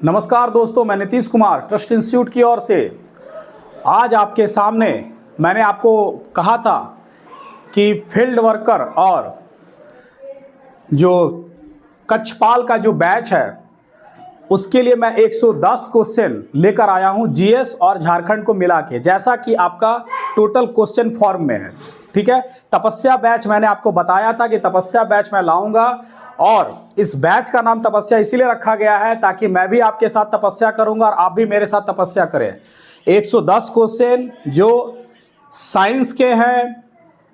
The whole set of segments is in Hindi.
नमस्कार दोस्तों, मैं नीतीश कुमार ट्रस्ट इंस्टीट्यूट की ओर से आज आपके सामने मैंने आपको कहा था कि फील्ड वर्कर और जो कक्षपाल का जो बैच है उसके लिए मैं 110 क्वेश्चन लेकर आया हूं जीएस और झारखंड को मिला के, जैसा कि आपका टोटल क्वेश्चन फॉर्म में है। ठीक है, तपस्या बैच मैंने आपको बताया था कि तपस्या बैच मैं लाऊंगा और इस बैच का नाम तपस्या इसीलिए रखा गया है ताकि मैं भी आपके साथ तपस्या करूंगा और आप भी मेरे साथ तपस्या करें। 110 क्वेश्चन जो साइंस के हैं,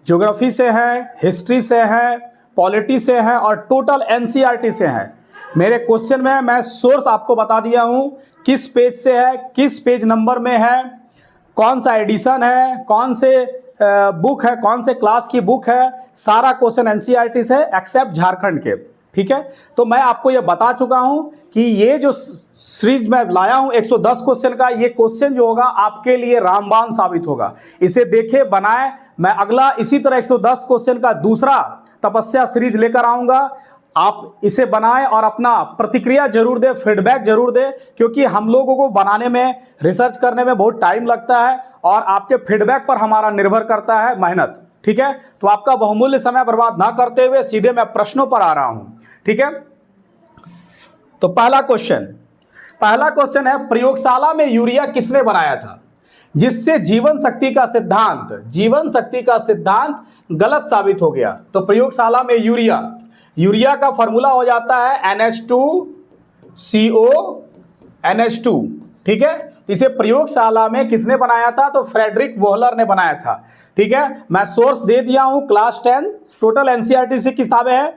ज्योग्राफी से है, हिस्ट्री से है, पॉलिटी से है और टोटल एनसीईआरटी से है। मेरे क्वेश्चन में मैं सोर्स आपको बता दिया हूं, किस पेज से है, किस पेज नंबर में है, कौन सा एडिशन है, कौन से बुक है, कौन से क्लास की बुक है। सारा क्वेश्चन एनसीईआरटी से एक्सेप्ट झारखंड के। ठीक है, तो मैं आपको ये बता चुका हूं कि ये जो सीरीज मैं लाया हूं 110 क्वेश्चन का, ये क्वेश्चन जो होगा आपके लिए रामबाण साबित होगा। इसे देखे बनाए, मैं अगला इसी तरह 110 क्वेश्चन का दूसरा तपस्या सीरीज लेकर आऊंगा। आप इसे बनाएं और अपना प्रतिक्रिया जरूर दें, फीडबैक जरूर दें, क्योंकि हम लोगों को बनाने में, रिसर्च करने में बहुत टाइम लगता है और आपके फीडबैक पर हमारा निर्भर करता है मेहनत। ठीक है, तो आपका बहुमूल्य समय बर्बाद ना करते हुए सीधे मैं प्रश्नों पर आ रहा हूं। ठीक है, तो पहला क्वेश्चन है, प्रयोगशाला में यूरिया किसने बनाया था जिससे जीवन शक्ति का सिद्धांत गलत साबित हो गया? तो प्रयोगशाला में यूरिया का फॉर्मूला हो जाता है NH2CO NH2। ठीक है, इसे प्रयोगशाला में किसने बनाया था? तो फ्रेडरिक वोहलर ने बनाया था। ठीक है, मैं सोर्स दे दिया हूं, क्लास 10 टोटल एनसीईआरटी से किताबें हैं।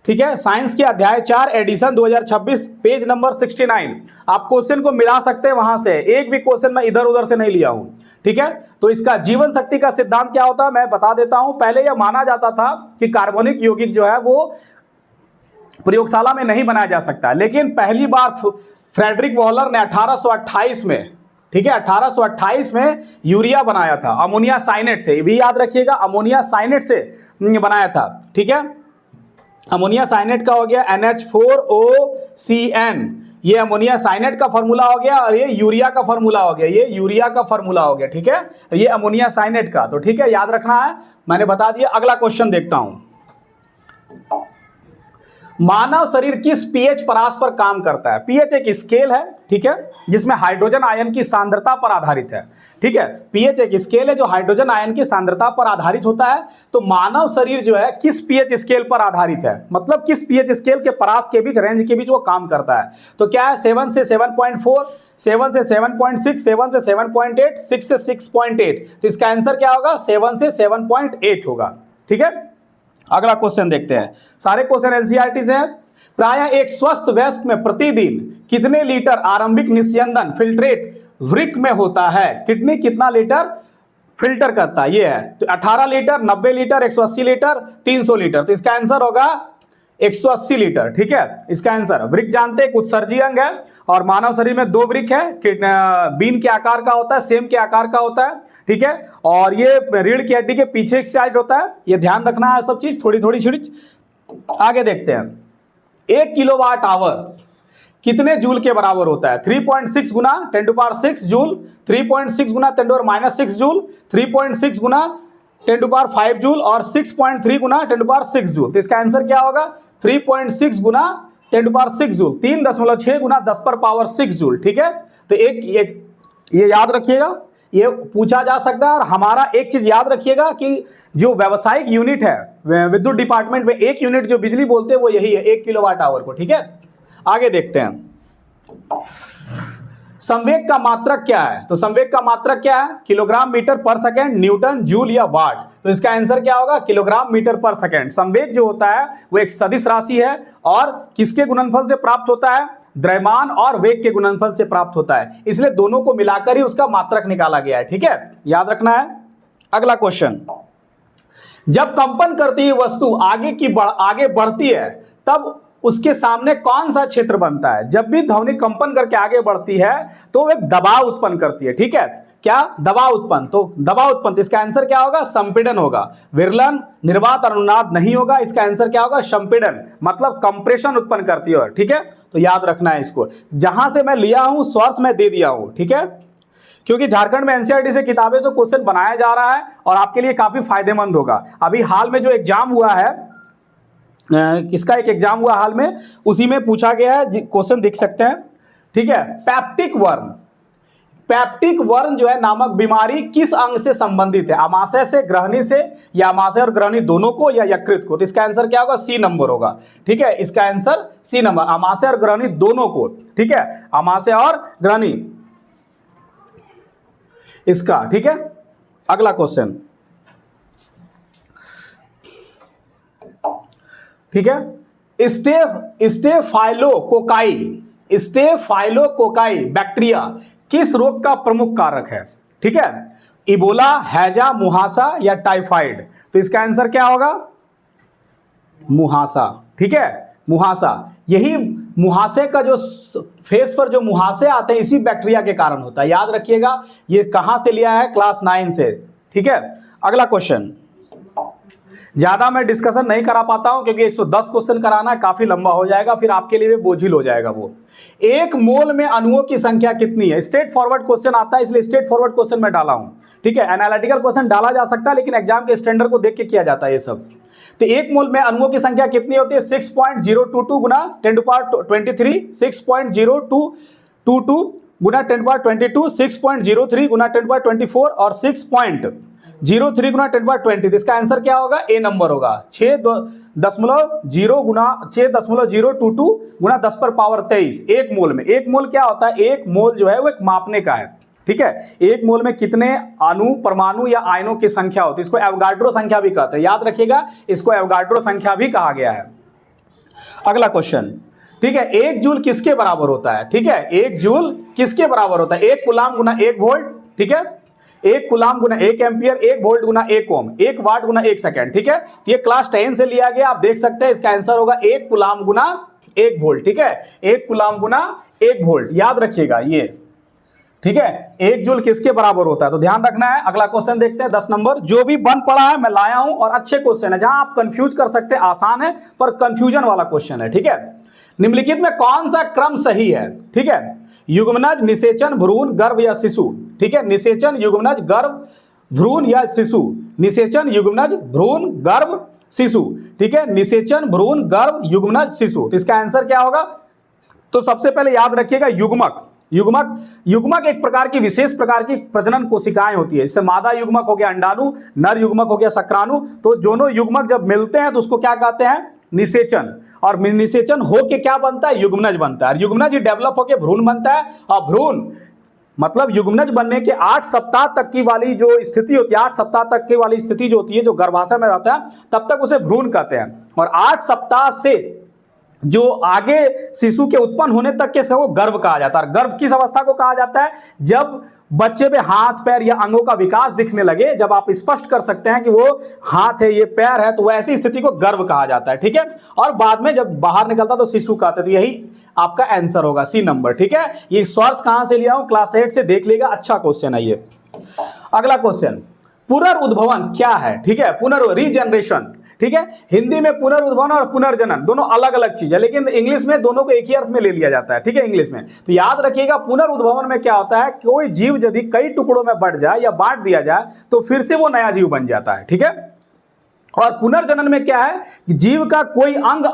ठीक है, साइंस के अध्याय 4 एडिशन 2026 पेज नंबर 69। आप क्वेश्चन को मिला सकते हैं वहां से, एक भी क्वेश्चन मैं इधर उधर से नहीं लिया हूं। ठीक है, तो इसका जीवन शक्ति का सिद्धांत क्या होता है मैं बता देता हूं। पहले यह माना जाता था कि कार्बनिक यौगिक जो है वो प्रयोगशाला में नहीं बनाया जा सकता, लेकिन पहली बार फ्रेडरिक वोहलर ने 1828 में, ठीक है, 1828 में यूरिया बनाया था अमोनिया साइनेट से। ये भी याद रखिएगा, अमोनिया साइनेट से बनाया था। ठीक है, अमोनिया साइनेट का हो गया NH4OCN, ये अमोनिया साइनेट का फॉर्मूला हो गया और ये यूरिया का फॉर्मूला हो गया। ठीक है, ये अमोनिया साइनेट का, तो ठीक है, याद रखना है, मैंने बता दिया। अगला क्वेश्चन देखता हूं, मानव शरीर किस पीएच परास पर काम करता है? पीएच एक स्केल है, ठीक है, जिसमें हाइड्रोजन आयन की सांद्रता पर आधारित है। ठीक है, पीएच एक स्केल है जो हाइड्रोजन आयन की सांद्रता पर आधारित होता है। तो मानव शरीर जो है किस पीएच स्केल पर आधारित है, मतलब किस पीएच स्केल के परास के बीच, रेंज के बीच वो काम करता है? तो क्या है, 7 से 7.4, 7 से 7.6, 7 से 7.8, 6 से 6.8। तो इसका आंसर क्या होगा? 7 से 7.8 होगा। ठीक है, अगला क्वेश्चन देखते हैं। सारे क्वेश्चन एनसीईआरटी से हैं। प्रायः एक स्वस्थ वयस्क में प्रतिदिन कितने लीटर आरंभिक निस्यंदन फिल्ट्रेट वृक्क में होता है? किडनी कितना लीटर फिल्टर करता है? ये है, तो 18 लीटर, 90 लीटर, 180 लीटर, 300 लीटर। तो इसका आंसर होगा 180 लीटर। ठीक है, इसका आंसर। वृक्क जानते हैं उत्सर्जी अंग है और मानव शरीर में 2 वृक्क है, बीन के आकार का होता है, सेम के आकार का होता है। ठीक है, और ये रीढ़ की हड्डी के पीछे एक साइड होता है, ये ध्यान रखना है सब चीज, थोड़ी थोड़ी चीज। आगे देखते हैं, 1 किलोवाट आवर कितने जूल के बराबर होता है? 3.6 गुना 10⁻6 जूल, 3.6 गुना 10⁻6 जूल, 3.6 गुना 10⁵ जूल और 6.3 गुना 10⁻6 जूल। तो इसका आंसर क्या होगा? 3.6 गुना 10⁻6 जूल, 3.6 गुना 10⁻6 जूल। ठीक है, तो एक ये याद रखिएगा, ये पूछा जा सकता है। और हमारा एक चीज याद रखिएगा कि जो व्यावसायिक यूनिट है विद्युत डिपार्टमेंट में, एक यूनिट जो बिजली बोलते हैं वो यही है, 1 किलोवाट आवर को। ठीक है, आगे देखते हैं, संवेग का मात्रक क्या है? तो संवेग का मात्रक क्या है? किलोग्राम मीटर पर सेकंड, न्यूटन, जूल या वाट। तो इसका आंसर क्या होगा? किलोग्राम मीटर पर सेकंड। संवेग जो होता है वो एक सदिश राशि है और किसके गुणनफल से प्राप्त होता है? द्रव्यमान और वेग के गुणनफल से प्राप्त होता है, इसलिए दोनों को मिलाकर ही उसका मात्रक निकाला गया है। ठीक है, याद रखना है। अगला क्वेश्चन, जब कंपन करती हुई वस्तु आगे बढ़ती है तब उसके सामने कौन सा क्षेत्र बनता है? जब भी ध्वनि कंपन करके आगे बढ़ती है तो एक दबाव उत्पन्न करती है। ठीक है, क्या? दबाव उत्पन्न। तो दबाव उत्पन्न, इसका आंसर क्या होगा? संपीड़न होगा। विरलन, निर्वात और अनुनाद नहीं होगा, इसका आंसर क्या होगा? संपीड़न, मतलब कंप्रेशन उत्पन्न करती है। ठीक है, तो याद रखना है इसको, जहां से मैं लिया हूं सोर्स मैं दे दिया हूं, ठीक है, क्योंकि झारखंड में एनसीईआरटी से किताबें से क्वेश्चन बनाया जा रहा है और आपके लिए काफी फायदेमंद होगा। अभी हाल में जो एग्जाम हुआ है, किसका एक एग्जाम हुआ हाल में, उसी में पूछा गया है, क्वेश्चन देख सकते हैं, ठीक है। पैप्टिक वर्म जो है नामक बीमारी किस अंग से संबंधित है, आमाशय से, ग्रहणी से, या आमाशय और ग्रहणी दोनों को, या यकृत को? तो इसका आंसर क्या होगा, सी नंबर होगा, ठीक है। इसका आंसर सी नंबर, आमाशय और ग्रहणी दोनों को, ठीक है, आमाशय और ग्रहणी इसका, ठीक है। अगला क्वेश्चन, ठीक है। स्टेफाइलोकोकाई बैक्टीरिया किस रोग का प्रमुख कारक है, ठीक है, इबोला, हैजा, मुहासा या टाइफाइड? तो इसका आंसर क्या होगा, मुहासा, ठीक है, मुहासा। यही मुहासे का जो फेस पर जो मुहासे आते हैं इसी बैक्टीरिया के कारण होता है, याद रखिएगा। ये कहां से लिया है, क्लास 9 से, ठीक है। अगला क्वेश्चन, ज्यादा मैं डिस्कशन नहीं करा पाता हूं क्योंकि 110 क्वेश्चन कराना है, काफी लंबा हो जाएगा, फिर आपके लिए बोझिल हो जाएगा वो। एक मोल में अणुओं की संख्या कितनी है? स्ट्रेट फॉरवर्ड क्वेश्चन आता है, इसलिए स्ट्रेट फॉरवर्ड क्वेश्चन मैं डाला हूं, ठीक है। एनालिटिकल क्वेश्चन डाला जा सकता है लेकिन एग्जाम के स्टैंडर्ड को देख के किया जाता है ये सब। तो एक मोल में अणुओं की संख्या कितनी होती है? 6.022 गुना 10⁻23, 6.0222 गुना 10⁻22, 6.03 गुना 10⁻24 और 6.03 गुना 10⁻20। इसका आंसर क्या होगा, ए नंबर होगा, 6.0 गुना 6.022 गुना 10 पर पावर 23 एक मोल में। एक मोल क्या होता है, एक मोल जो है वो एक मापने का है, ठीक है। एक मोल में कितने अणु, परमाणु या आयनों की संख्या होती है, इसको एवोगाड्रो संख्या भी कहते हैं, याद रखिएगा, इसको एवोगाड्रो संख्या भी कहा गया है। अगला क्वेश्चन, ठीक है, एक जूल किसके बराबर होता है, ठीक है, एक जूल किसके बराबर होता है? 1 कूलाम गुना 1 वोल्ट, ठीक है, 1 कूलाम गुना 1 एम्पियर, 1 वोल्ट गुना 1 ओम, 1 वाट गुना 1 सेकंड, ठीक है। तो ये क्लास 10 से लिया गया, आप देख सकते हैं। इसका आंसर होगा 1 कूलाम गुना 1 वोल्ट, ठीक है, 1 कूलाम गुना 1 वोल्ट, याद रखिएगा ये, ठीक है। 1 जूल किसके बराबर होता है, तो ध्यान रखना है। अगला क्वेश्चन देखते हैं, 10 नंबर। जो भी बन पड़ा है मैं लाया हूं और अच्छे क्वेश्चन है, जहां आप कंफ्यूज कर सकते हैं, आसान है पर कंफ्यूजन वाला क्वेश्चन है, ठीक है। निम्नलिखित में कौन सा क्रम सही है, ठीक है, युग्मनज, निषेचन, भ्रूण, गर्भ या शिशु, ठीक है, निषेचन, युग्मनज, गर्भ, भ्रूण या शिशु, निषेचन, युग्मनज, भ्रूण, गर्भ, शिशु, ठीक है, निषेचन, भ्रूण, गर्भ, युग्मनज, शिशु। तो इसका आंसर क्या होगा, तो सबसे पहले याद रखिएगा युग्मक एक प्रकार की विशेष प्रकार की प्रजनन कोशिकाएं होती है, जैसे मादा युग्मक हो गया अंडाणु, नर युग्मक हो गया शुक्राणु। तो दोनों युग्मक जब मिलते हैं तो उसको क्या कहते हैं, निषेचन, और निषेचन होके क्या बनता है, युग्मनज बनता है। युग्मनज डेवलप होकर भ्रूण बनता है, और भ्रूण मतलब युग्मनज बनने के 8 सप्ताह तक की वाली जो स्थिति होती है, 8 सप्ताह तक की वाली स्थिति जो होती है, जो गर्भाशय में रहता है, तब तक उसे भ्रूण कहते हैं। और 8 सप्ताह से जो आगे शिशु के उत्पन्न होने तक के वो गर्भ कहा जाता है। गर्भ किस अवस्था को कहा जाता है, जब बच्चे में हाथ, पैर या अंगों का विकास दिखने लगे, जब आप स्पष्ट कर सकते हैं कि वो हाथ है, ये पैर है, तो वैसी स्थिति को गर्भ कहा जाता है, ठीक है। और बाद में जब बाहर निकलता तो शिशु कहते हैं। तो यही आपका आंसर होगा, सी नंबर, ठीक है। ये सोर्स कहां से लिया हूं, क्लास 8 से, देख लीजिएगा, अच्छा क्वेश्चन है ये। अगला क्वेश्चन, पुनर्उद्भवन क्या है, ठीक है, रीजनरेशन, ठीक है। हिंदी में पुनर्उद्भवन और पुनर्जनन दोनों अलग अलग चीज है, लेकिन इंग्लिश में दोनों को एक ही अर्थ में ले लिया जाता है, ठीक है, इंग्लिश में। तो याद रखिएगा, पुनर्उद्भवन में क्या होता है, कोई जीव यदि कई टुकड़ों में बढ़ जाए या बांट दिया जाए तो फिर से वो नया जीव बन जाता है, ठीक है। और पुनर्जनन में क्या है, जीव का कोई अंग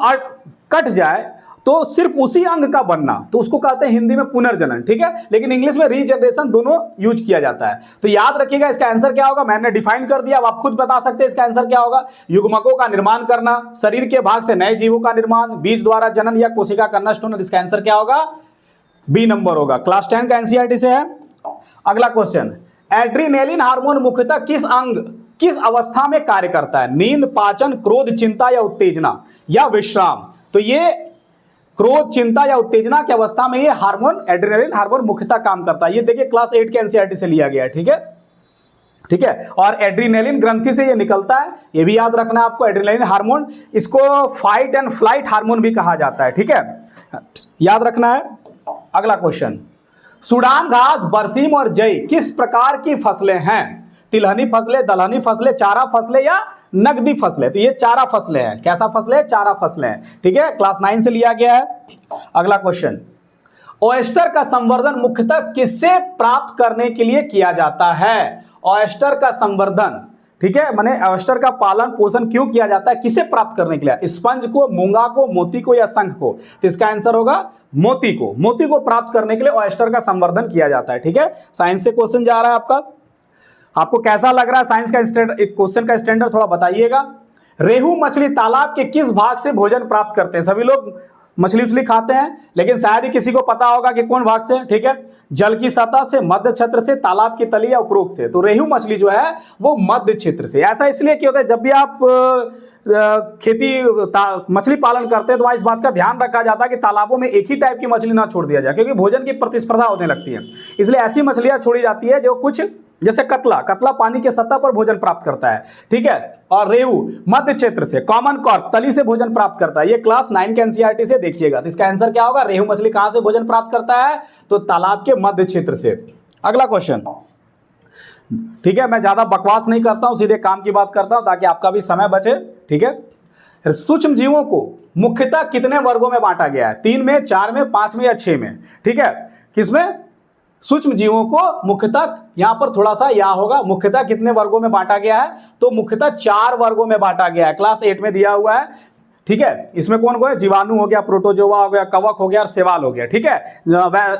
कट जाए तो सिर्फ उसी अंग का बनना, तो उसको कहते हैं हिंदी में पुनर्जनन, ठीक है। लेकिन इंग्लिश में रीजनरेशन दोनों यूज किया जाता है। तो याद रखिएगा, इसका आंसर क्या होगा, मैंने डिफाइन कर दिया, अब आप खुद बता सकते हैं इसका आंसर क्या होगा। युग्मकों का निर्माण करना, शरीर के भाग से नए जीवों का निर्माण, बीज द्वारा जनन या कोशिका का नष्ट होना। इसका आंसर क्या होगा, बी नंबर होगा, क्लास 10 का एनसीईआरटी से है। अगला क्वेश्चन, एड्रीनेलिन हार्मोन मुख्यतः किस अवस्था में कार्य करता है, नींद, पाचन, क्रोध, चिंता या उत्तेजना या विश्राम? तो ये क्रोध, चिंता या उत्तेजना की अवस्था में ये हार्मोन, एड्रेनालिन हार्मोन मुख्यतः काम करता है। ये देखिए क्लास 8 के एनसीईआरटी से लिया गया है, ठीक है, ठीक है। और एड्रेनालिन ग्रंथि से ये निकलता है, ये भी याद रखना है आपको, एड्रेनालिन हार्मोन। इसको फाइट एंड फ्लाइट हार्मोन भी कहा जाता है, ठीक है, याद रखना है। अगला क्वेश्चन, सूडान घास, बरसीम और जई किस प्रकार की फसलें हैं, तिलहनी फसलें, दलहनी फसलें, चारा फसलें या नकदी फसलें, तो ये चारा फसलें हैं। कैसा फसलें? चारा फसलें हैं। ठीक है, क्लास 9 से लिया गया है। अगला क्वेश्चन, ऑयस्टर का संवर्धन मुख्यतः किससे प्राप्त करने के लिए किया जाता है? ऑयस्टर का संवर्धन, ठीक है, माने ऑयस्टर का पालन पोषण क्यों किया जाता है, किसे प्राप्त करने के लिए? स्पंज को, मूंगा को, मोती को या शंख को? तो इसका आंसर होगा मोती को। मोती को प्राप्त करने के लिए ऑयस्टर का संवर्धन किया जाता है। ठीक है, साइंस से क्वेश्चन जा रहा है आपका। आपको कैसा लग रहा है साइंस का क्वेश्चन का स्टैंडर्ड, थोड़ा बताइएगा। रेहू मछली तालाब के किस भाग से भोजन प्राप्त करते हैं? सभी लोग मछली उछली खाते हैं, लेकिन शायद ही किसी को पता होगा कि कौन भाग से। ठीक है, जल की सतह से, मध्य क्षेत्र से, तालाब की तली या उपरोक्त से। तो रेहू मछली जो है वो मध्य क्षेत्र से। ऐसा इसलिए कि होता है जब भी आप मछली पालन करते हैं तो वहां इस बात का ध्यान रखा जाता है कि तालाबों में एक ही टाइप की मछली ना छोड़ दिया जाए, क्योंकि भोजन की प्रतिस्पर्धा होने लगती है। इसलिए ऐसी मछलियां छोड़ी जाती है जो कुछ, जैसे कतला पानी के सतह पर भोजन प्राप्त करता है। ठीक है, और रेहू मध्य क्षेत्र से, कॉमन कार्प तली से भोजन प्राप्त करता है। ये क्लास 9 के एनसीईआरटी से देखिएगा। तो इसका आंसर क्या होगा? रेहू मछली कहां से भोजन प्राप्त करता है? तो तालाब के मध्य क्षेत्र से। अगला क्वेश्चन, ठीक है, मैं ज्यादा बकवास नहीं करता हूं, सीधे काम की बात करता हूं ताकि आपका भी समय बचे। ठीक है, सूक्ष्म जीवों को मुख्यतः कितने वर्गों में बांटा गया है? 3 में, 4 में, 5 में या 6 में? ठीक है, किसमें? सूक्ष्म जीवों को मुख्यतः, यहां पर थोड़ा सा या होगा, मुख्यतः कितने वर्गों में बांटा गया है? तो मुख्यतः 4 वर्गों में बांटा गया है। क्लास 8 में दिया हुआ है। ठीक है, इसमें कौन कौन है? जीवाणु हो गया, प्रोटोजोआ हो गया, कवक हो गया और शैवाल हो गया। ठीक है,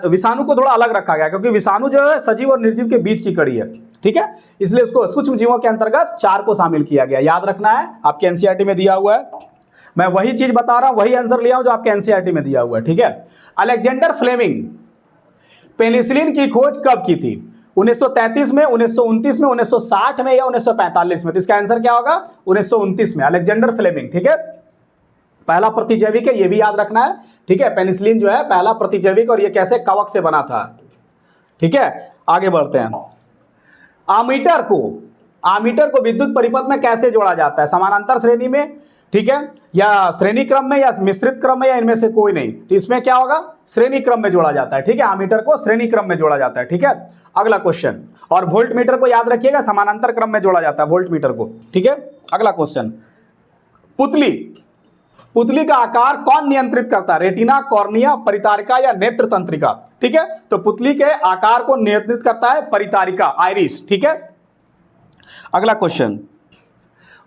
विषाणु को थोड़ा अलग रखा गया क्योंकि विषाणु जो है सजीव और निर्जीव के बीच की कड़ी है। ठीक है, इसलिए उसको सूक्ष्म जीवों के अंतर्गत 4 को शामिल किया गया। याद रखना है, आपके एनसीईआरटी में दिया हुआ है। मैं वही चीज बता रहा हूं, वही आंसर लिया हूं जो आपके एनसीईआरटी में दिया हुआ है। ठीक है, अलेक्जेंडर फ्लेमिंग पेनिसिलिन की खोज कब की थी? 1933 में, 1929 में, 1960 में या 1945 में? तो इसका आंसर क्या होगा? 1929 में, अलेक्जेंडर फ्लेमिंग। ठीक है, पहला प्रतिजैविक है, ये भी याद रखना है। ठीक है, पेनिसिलिन जो है पहला प्रतिजैविक, और ये कैसे? कवक से बना था। ठीक है, आगे बढ़ते हैं। आमीटर को विद्युत परिपथ में कैसे जोड़ा जाता है? समानांतर श्रेणी में, ठीक है, या श्रेणी क्रम में, या मिश्रित क्रम में, या इनमें से कोई नहीं? तो इसमें क्या होगा? श्रेणी क्रम में जोड़ा जाता है। ठीक है, आमीटर को श्रेणी क्रम में जोड़ा जाता है। ठीक है, अगला क्वेश्चन, और वोल्ट मीटर को याद रखिएगा, समानांतर क्रम में जोड़ा जाता है वोल्ट मीटर को। ठीक है, अगला क्वेश्चन, पुतली का आकार कौन नियंत्रित करता है? रेटिना, कॉर्निया, परितारिका या नेत्र तंत्रिका? ठीक है, तो पुतली के आकार को नियंत्रित करता है परितारिका, आइरिस। ठीक है, अगला क्वेश्चन,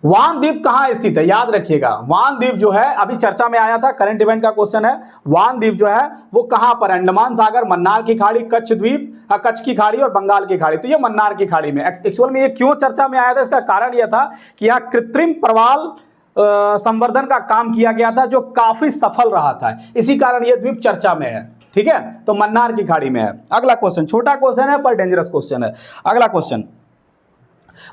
वान द्वीप कहां स्थित है? याद रखिएगा, वान द्वीप जो है अभी चर्चा में आया था, करंट इवेंट का क्वेश्चन है। वान द्वीप जो है वो कहां पर? अंडमान सागर, मन्नार की खाड़ी, कच्छ द्वीप, कच्छ की खाड़ी और बंगाल की खाड़ी। तो ये मन्नार की खाड़ी में। एक्चुअल में ये क्यों चर्चा में आया था? इसका कारण यह था कि यहाँ कृत्रिम प्रवाल संवर्धन का काम किया गया था जो काफी सफल रहा था, इसी कारण यह द्वीप चर्चा में है। ठीक है, तो मन्नार की खाड़ी में है। अगला क्वेश्चन, छोटा क्वेश्चन है पर डेंजरस क्वेश्चन है। अगला क्वेश्चन,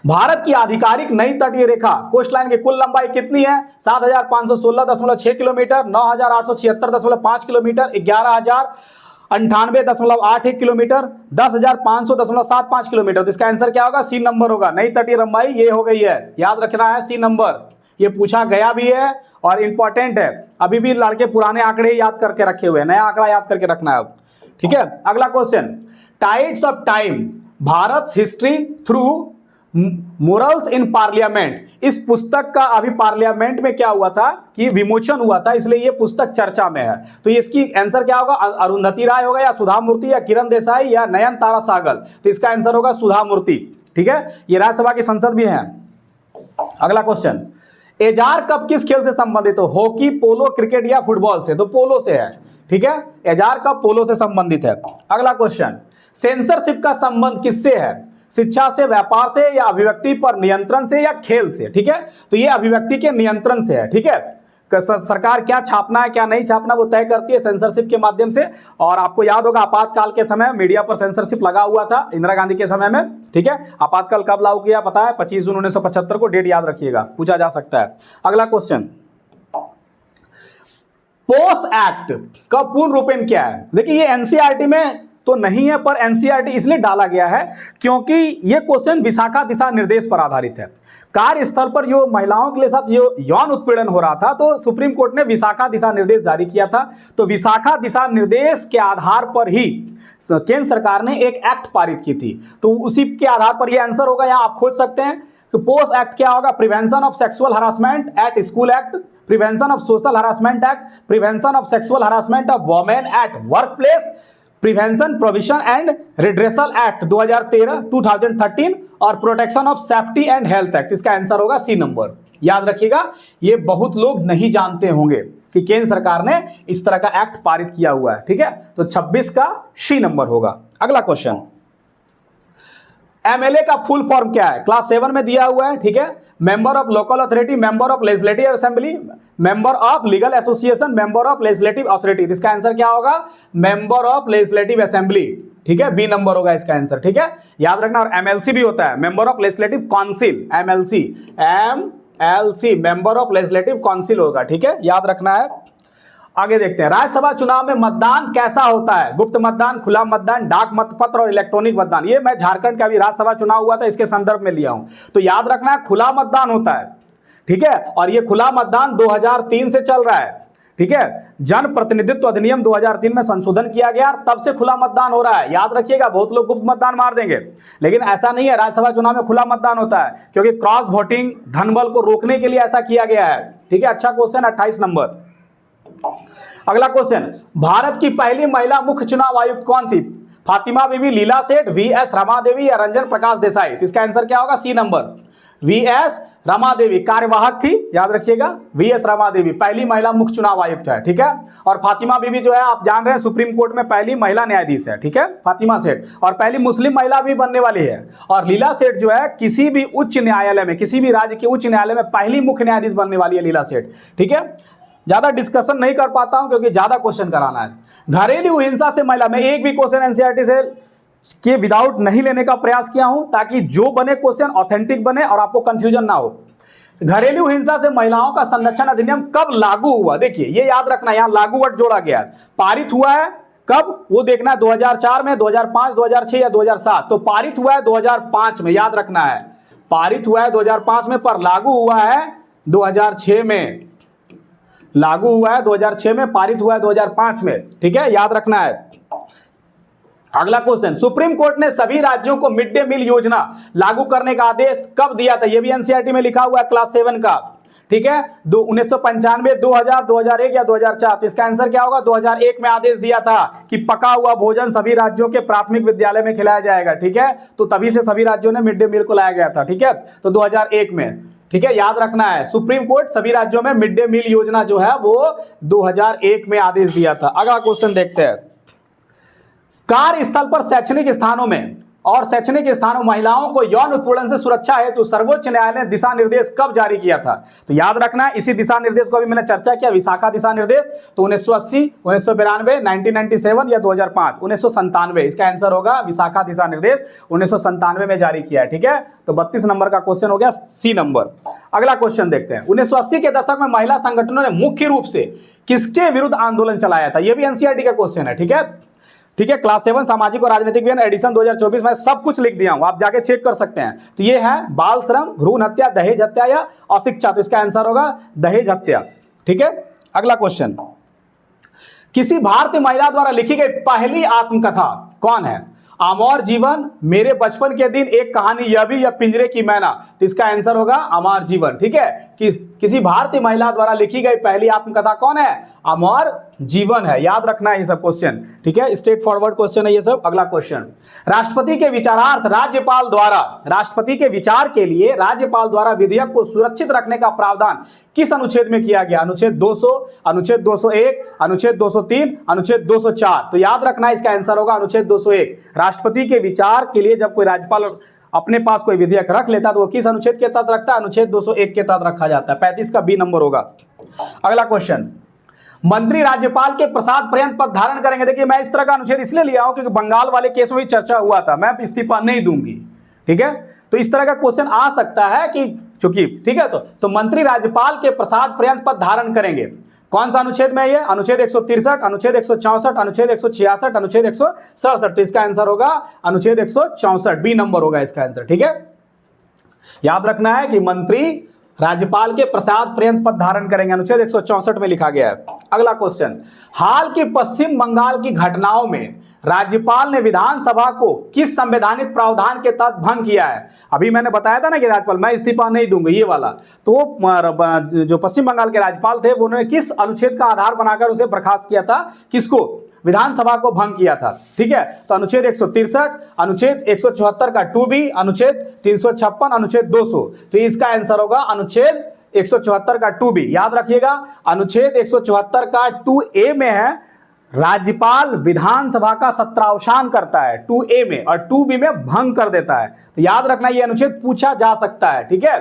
भारत की आधिकारिक नई तटीय रेखा कोस्ट लाइन की कुल लंबाई कितनी है? 7516.6 किलोमीटर, 9876.5 किलोमीटर, 11098.81 किलोमीटर, 10500.75 किलोमीटर। तो इसका आंसर क्या होगा? सी नंबर होगा। नई तटीय लंबाई ये हो गई है, याद रखना है, सी नंबर। ये पूछा गया भी है और इंपॉर्टेंट है। अभी भी लड़के पुराने आंकड़े याद करके रखे हुए हैं, नया आंकड़ा याद करके रखना है अब। ठीक है, अगला question, tides of time, Bharat history through morals in parliament, इस पुस्तक का अभी पार्लियामेंट में क्या हुआ था कि विमोचन हुआ था, इसलिए ये पुस्तक चर्चा में है। तो इसकी आंसर क्या होगा? अरुंधति राय होगा, या सुधा मूर्ति, या किरण देसाई, या नयन तारा सागल? तो इसका आंसर होगा सुधा मूर्ति। ठीक है, ये राज्यसभा की संसद भी है। अगला क्वेश्चन, एजार कप किस खेल से संबंधित हो? हॉकी, पोलो, क्रिकेट या फुटबॉल से? तो पोलो से है। ठीक है, एजार कप पोलो से संबंधित है। अगला क्वेश्चन, सेंसरशिप का संबंध किससे है? शिक्षा से, व्यापार से, या अभिव्यक्ति पर नियंत्रण से, या खेल से? ठीक है, तो ये अभिव्यक्ति के नियंत्रण से है। ठीक है, सरकार क्या छापना है क्या नहीं छापना वो तय करती है सेंसरशिप के माध्यम से। और आपको याद होगा आपातकाल के समय मीडिया पर सेंसरशिप लगा हुआ था इंदिरा गांधी के समय में। ठीक है, आपातकाल कब लागू किया पता है? 25 जून 1975 को, डेट याद रखिएगा, पूछा जा सकता है। अगला क्वेश्चन, पोस एक्ट का पूर्ण रूपेण क्या है? देखिए ये एनसीईआरटी में तो नहीं है, पर एनसीईआरटी इसलिए डाला गया है क्योंकि ये क्वेश्चन विशाखा दिशा निर्देश पर आधारित है। कार्यस्थल पर जो महिलाओं के लिए साथ जो यौन उत्पीड़न हो रहा था, तो सुप्रीम कोर्ट ने विशाखा दिशा निर्देश जारी किया था। तो विशाखा दिशा निर्देश के आधार पर ही केंद्र सरकार ने एक एक्ट पारित की थी, तो उसी के आधार पर यह आंसर होगा। यहां आप खोज सकते हैं तो पोस्ट एक्ट क्या होगा? Prevention of sexual harassment at school act, prevention of social harassment act, prevention of sexual harassment of women at work place, prevention provision and redressal act 2013 और protection of safety and health act. इसका आंसर होगा सी नंबर। याद रखिएगा, ये बहुत लोग नहीं जानते होंगे कि केंद्र सरकार ने इस तरह का एक्ट पारित किया हुआ है। ठीक है, तो 26 का सी नंबर होगा। अगला क्वेश्चन, एमएलए का फुल फॉर्म क्या है? क्लास 7 में दिया हुआ है। ठीक है, member of local authority, member of legislative assembly, member of legal association, member of legislative authority. इसका आंसर क्या होगा? Member of legislative assembly. ठीक है, बी नंबर होगा इसका आंसर। ठीक है, याद रखना। और एमएलसी भी होता है, member of legislative council, MLC, MLC member of legislative council होगा। ठीक है, याद रखना है। आगे देखते हैं, राज्यसभा चुनाव में मतदान कैसा होता है? गुप्त मतदान, खुला मतदान, डाक मतपत्र और इलेक्ट्रॉनिक मतदान। ये मैं झारखंड का अभी राज्यसभा चुनाव हुआ था, इसके संदर्भ में लिया हूं। तो याद रखना है, खुला मतदान होता है। ठीक है, और ये खुला मतदान 2003 से चल रहा है। ठीक है, जन प्रतिनिधित्व अधिनियम 2003 में संशोधन किया गया, तब से खुला मतदान हो रहा है। याद रखिएगा, बहुत लोग गुप्त मतदान मार देंगे, लेकिन ऐसा नहीं है। राज्यसभा चुनाव में खुला मतदान होता है, क्योंकि क्रॉस वोटिंग, धनबल को रोकने के लिए ऐसा किया गया है। ठीक है, अच्छा क्वेश्चन, 28 नंबर। अगला क्वेश्चन, भारत की पहली महिला मुख्य चुनाव आयुक्त कौन थी? फातिमा बीबी, लीला सेठ, वीएस रमा देवी या रंजन प्रकाश देसाई? इसका आंसर क्या होगा? C number, VS Rama Devi कार्यवाहक थी। याद रखिएगा, वीएस रमा देवी पहली महिला मुख्य चुनाव आयुक्त है। ठीक है, और फातिमा बीबी जो है, आप जान रहे हैं, सुप्रीम कोर्ट में पहली महिला न्यायाधीश है। ठीक है, फातिमा सेठ, और पहली मुस्लिम महिला भी बनने वाली है। और लीला सेठ जो है, किसी भी उच्च न्यायालय में, किसी भी राज्य के उच्च न्यायालय में पहली मुख्य न्यायाधीश बनने वाली है लीला सेठ। ठीक है, ज्यादा डिस्कशन नहीं कर पाता हूं क्योंकि ज्यादा क्वेश्चन कराना है। घरेलू हिंसा से महिला में एक भी क्वेश्चन एनसीईआरटी से के विदाउट नहीं लेने का प्रयास किया हूं, ताकि जो बने क्वेश्चन ऑथेंटिक बने और आपको कंफ्यूजन ना हो। घरेलू हिंसा से महिलाओं का संरक्षण अधिनियम कब लागू हुआ? देखिए, ये याद रखना, यहां लागू वर्ड जोड़ा गया है। पारित हुआ है कब, वो देखना है, 2004 में, 2005, 2006 या 2007। तो पारित हुआ है 2005 में, याद रखना है। पारित हुआ है 2005 में, पर लागू हुआ है 2006 में। लागू हुआ है 2006 में, पारित हुआ है 2005 में। ठीक है, याद रखना है। अगला क्वेश्चन, सुप्रीम कोर्ट ने सभी राज्यों को मिड डे मील योजना लागू करने का आदेश कब दिया था? यह भी एनसीईआरटी में लिखा हुआ है, क्लास 7 का। ठीक है, 1995, 2000, 2001 या 2004? तो इसका आंसर क्या होगा? 2001 में आदेश दिया था कि पका हुआ भोजन सभी राज्यों के प्राथमिक विद्यालय में खिलाया जाएगा। ठीक है, तो तभी से सभी राज्यों ने मिड डे मील को लाया गया था। ठीक है, तो 2001 में। ठीक है, याद रखना है, सुप्रीम कोर्ट सभी राज्यों में मिड डे मील योजना जो है वो 2001 में आदेश दिया था। अगला क्वेश्चन देखते हैं, कार्यस्थल पर शैक्षणिक स्थानों में और शैक्षणिक स्थानों महिलाओं को यौन उत्पीड़न से सुरक्षा हेतु तो सर्वोच्च न्यायालय ने दिशा निर्देश कब जारी किया था? तो याद रखना है, इसी दिशा निर्देश को अभी मैंने चर्चा किया, विशाखा दिशा निर्देश। तो 1980, 1992, 1997 या 2005? 1997। इसका आंसर होगा विशाखा दिशा निर्देश 1997 में जारी किया है। ठीक है, तो 32 नंबर का क्वेश्चन हो गया, सी नंबर। अगला क्वेश्चन देखते हैं, 1980 के दशक में महिला संगठनों ने मुख्य रूप से किसके विरुद्ध आंदोलन चलाया था? यह भी एनसीईआरटी का क्वेश्चन है। ठीक है, ठीक है, क्लास 7 सामाजिक और राजनीतिक विज्ञान एडिशन 2024 में सब कुछ लिख दिया हूं, आप जाके चेक कर सकते हैं। तो ये है बाल श्रम, भ्रूण हत्या, दहेज हत्या या अशिक्षा? तो इसका आंसर होगा दहेज हत्या। ठीक है, अगला क्वेश्चन, किसी भारतीय महिला द्वारा लिखी गई पहली आत्मकथा कौन है? अमर जीवन, मेरे बचपन के दिन, एक कहानी यह भी, या पिंजरे की मैना? तो इसका आंसर होगा अमर जीवन। ठीक है, कि किसी भारतीय महिला द्वारा लिखी गई पहली आत्मकथा कौन है? अमर जीवन है। याद रखना है ये सब क्वेश्चन। ठीक है, स्ट्रेट फॉरवर्ड क्वेश्चन है ये सब। अगला क्वेश्चन, राष्ट्रपति के विचारार्थ राज्यपाल द्वारा, राष्ट्रपति के विचार के लिए राज्यपाल द्वारा विधेयक को सुरक्षित रखने का प्रावधान किस अनुच्छेद में किया गया? अनुच्छेद 200, अनुच्छेद 201, अनुच्छेद 203, अनुच्छेद 204? तो याद रखना है, इसका आंसर होगा अनुच्छेद 201। राष्ट्रपति के विचार के लिए जब कोई राज्यपाल अपने पास कोई विधेयक रख लेता है तो वो किस अनुच्छेद के तहत रखता है? अनुच्छेद 201 के तहत रखा जाता है। 35 का बी नंबर होगा। अगला क्वेश्चन, मंत्री राज्यपाल के प्रसाद पर्यंत पद धारण करेंगे। देखिए, मैं इस तरह का अनुच्छेद इसलिए लिया हूं क्योंकि बंगाल वाले केस में भी चर्चा हुआ था, मैं इस्तीफा नहीं दूंगी। ठीक है, तो इस तरह का क्वेश्चन आ सकता है कि चूंकि, ठीक है, तो मंत्री राज्यपाल के प्रसाद पर्यंत पद धारण करेंगे। कौन सा अनुच्छेद में ये? अनुच्छेद 163, अनुच्छेद 164, अनुच्छेद 166, अनुच्छेद 167? तो इसका आंसर होगा अनुच्छेद 164, बी नंबर होगा इसका आंसर। ठीक है, याद रखना है कि मंत्री राज्यपाल के प्रसाद पर्यंत पद धारण करेंगे, अनुच्छेद 164 में लिखा गया है। अगला क्वेश्चन, हाल की पश्चिम बंगाल की घटनाओं में राज्यपाल ने विधानसभा को किस संवैधानिक प्रावधान के तहत भंग किया है? अभी मैंने बताया था ना कि राज्यपाल मैं इस्तीफा नहीं दूंगा, ये वाला। तो जो पश्चिम बंगाल के राज्यपाल थे उन्होंने किस अनुच्छेद का आधार बनाकर उसे बर्खास्त किया था? किसको? विधानसभा को भंग किया था। ठीक है, तो अनुच्छेद 163, अनुच्छेद 174 का 2B, अनुच्छेद 356, अनुच्छेद 200। तो इसका आंसर होगा अनुच्छेद 174 का 2B। याद रखिएगा, अनुच्छेद 174 का 2A में है राज्यपाल विधानसभा का सत्रावसान करता है 2A में, और 2B में भंग कर देता है। तो याद रखना, यह अनुच्छेद पूछा जा सकता है। ठीक है,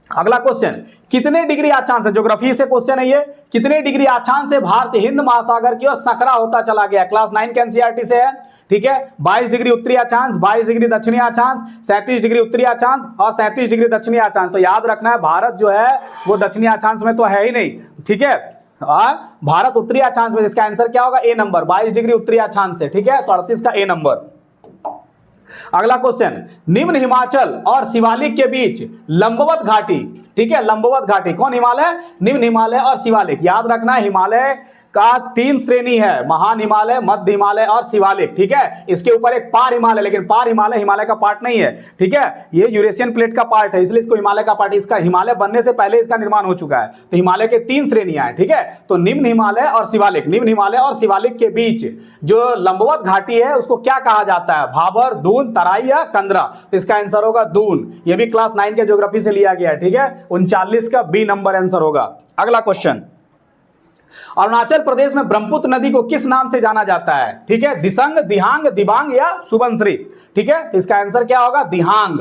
अगला क्वेश्चन, कितने डिग्री अक्षांश से, ज्योग्राफी से क्वेश्चन है ये, कितने डिग्री अक्षांश से भारत हिंद महासागर की ओर संकरा होता चला गया? क्लास 9 के एनसीईआरटी से है। ठीक है, 22 डिग्री उत्तरी अक्षांश, 22 डिग्री दक्षिणी अक्षांश, 37 डिग्री उत्तरी अक्षांश और 37 डिग्री दक्षिणी अक्षांश। तो याद रखना है, भारत जो है वो दक्षिणी अक्षांश में तो है ही नहीं। ठीक है, भारत उत्तरी अक्षांश में, इसका आंसर क्या होगा? ए नंबर, 22 डिग्री उत्तरी अक्षांश से। ठीक है, तो 38 का ए नंबर। अगला क्वेश्चन, निम्न हिमाचल और शिवालिक के बीच लंबवत घाटी, ठीक है, लंबवत घाटी कौन? हिमालय, निम्न हिमालय और शिवालिक। याद रखना, हिमालय का 3 श्रेणी है, महान हिमालय, मध्य हिमालय और शिवालिक। ठीक है, इसके ऊपर एक पार हिमालय, लेकिन पार हिमालय हिमालय का पार्ट नहीं है। ठीक है, ये यूरेशियन प्लेट का पार्ट है, इसलिए इसको हिमालय का पार्ट, इसका हिमालय बनने से पहले इसका निर्माण हो चुका है। तो हिमालय के 3 श्रेणियां हैं। ठीक है, तो निम्न हिमालय और शिवालिक, निम्न हिमालय और शिवालिक के बीच जो लंबवत घाटी है उसको क्या कहा जाता है? भाबर, दून, तराई या कंदरा? तो इसका आंसर होगा दून। ये भी क्लास 9 के ज्योग्राफी से लिया गया है। ठीक है, 39 का बी नंबर आंसर होगा। अगला क्वेश्चन, अरुणाचल प्रदेश में ब्रह्मपुत्र नदी को किस नाम से जाना जाता है? ठीक है, दिसंग, दिहांग, दिबांग या सुबनश्री? ठीक है, इसका आंसर क्या होगा? दिहांग।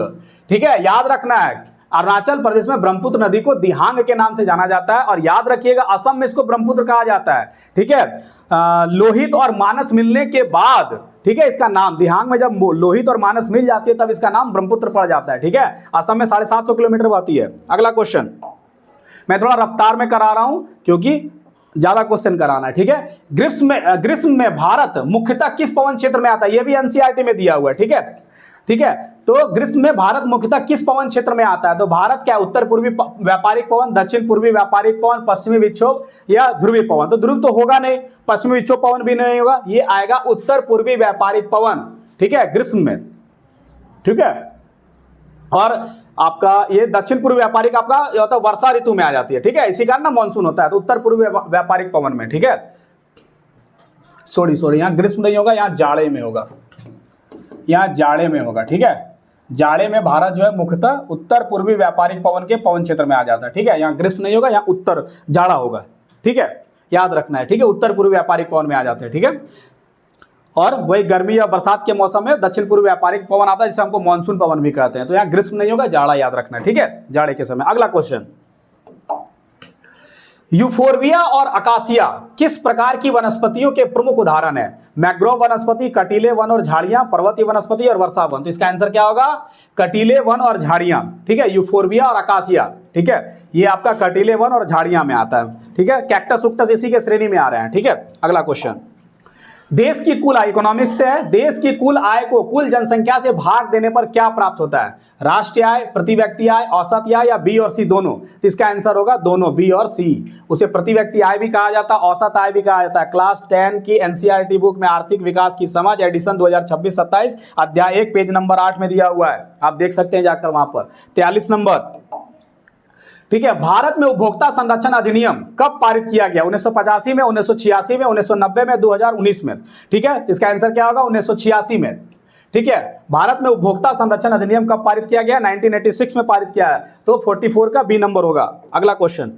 ठीक है, याद रखना है, अरुणाचल प्रदेश में ब्रह्मपुत्र नदी को दिहांग के नाम से जाना जाता है। और याद रखिएगा, असम में इसको ब्रह्मपुत्र कहा जाता है। ठीक है, लोहित और मानस मिलने के बाद, ठीक है, इसका नाम दिहांग में जब लोहित और मानस मिल जाती है तब इसका नाम ब्रह्मपुत्र पड़ जाता है। ठीक है, असम में 750 किलोमीटर बहती है। अगला क्वेश्चन, मैं थोड़ा रफ्तार में करा रहा हूं क्योंकि ज्यादा क्वेश्चन कराना है। ठीक है, ग्रीष्म में भारत मुख्यतः किस पवन क्षेत्र में आता है? यह भी एनसीईआरटी में दिया हुआ है। ठीक है, ठीक है, तो ग्रीष्म में भारत मुख्यतः किस पवन क्षेत्र में आता है? तो भारत क्या, उत्तर पूर्वी व्यापारिक पवन, दक्षिण पूर्वी व्यापारिक पवन, पश्चिमी विक्षोभ या ध्रुवीय पवन? तो ध्रुव तो होगा नहीं, पश्चिमी विक्षोभ पवन भी नहीं होगा, ये आएगा उत्तर पूर्वी व्यापारिक पवन। ठीक है, ग्रीष्म में। ठीक है, और आपका ये दक्षिण पूर्व व्यापारिक आपका होता है वर्षा ऋतु में आ जाती है। ठीक है, इसी कारण ना मानसून होता है, तो उत्तर पूर्व व्यापारिक पवन में। ठीक है, सॉरी यहाँ ग्रीष्म नहीं होगा, यहाँ जाड़े में होगा, यहाँ जाड़े में होगा। ठीक है, जाड़े में भारत जो है मुख्यतः उत्तर पूर्वी व्यापारिक पवन के पवन क्षेत्र में आ जाता है। ठीक है, यहाँ ग्रीष्म नहीं होगा, यहाँ उत्तर जाड़ा होगा। ठीक है, याद रखना है। ठीक है, उत्तर पूर्वी व्यापारिक पवन में आ जाते हैं। ठीक है, और वही गर्मी या बरसात के मौसम में दक्षिण पूर्व व्यापारिक पवन आता है, जिसे हमको मानसून पवन भी कहते हैं। तो यहाँ ग्रीष्म नहीं होगा, जाड़ा याद रखना है। ठीक है, जाड़े के समय। अगला क्वेश्चन, यूफोरबिया और अकासिया किस प्रकार की वनस्पतियों के प्रमुख उदाहरण है? मैंग्रोव वनस्पति, कटीले वन और झाड़ियां, पर्वतीय वनस्पति और वर्षा वन? तो इसका आंसर क्या होगा? कटीले वन और झाड़ियां। ठीक है, यूफोरबिया और अकासिया। ठीक है, ये आपका कटीले वन और झाड़ियां में आता है। ठीक है, कैक्टस उक्टस इसी के श्रेणी में आ रहे हैं। ठीक है, अगला क्वेश्चन, देश की कुल आय, इकोनॉमिक्स से है, देश की कुल आय को कुल जनसंख्या से भाग देने पर क्या प्राप्त होता है? राष्ट्रीय आय, प्रति व्यक्ति आय, औसत आय या बी और सी दोनों? तो इसका आंसर होगा दोनों, बी और सी। उसे प्रति व्यक्ति आय भी कहा जाता है, औसत आय भी कहा जाता है। क्लास 10 की एनसीईआरटी बुक में आर्थिक विकास की समझ एडिशन 2026-27 अध्याय 1 पेज नंबर 8 में दिया हुआ है, आप देख सकते हैं जाकर वहां पर। 43 नंबर। ठीक है, भारत में उपभोक्ता संरक्षण अधिनियम कब पारित किया गया? 1985 में, 1986 में, 1990 में, 2019 में? ठीक है, इसका आंसर क्या होगा? 1986 में। ठीक है, भारत में उपभोक्ता संरक्षण अधिनियम कब पारित किया गया? 1986 में पारित किया है, तो 44 का बी नंबर होगा। अगला क्वेश्चन,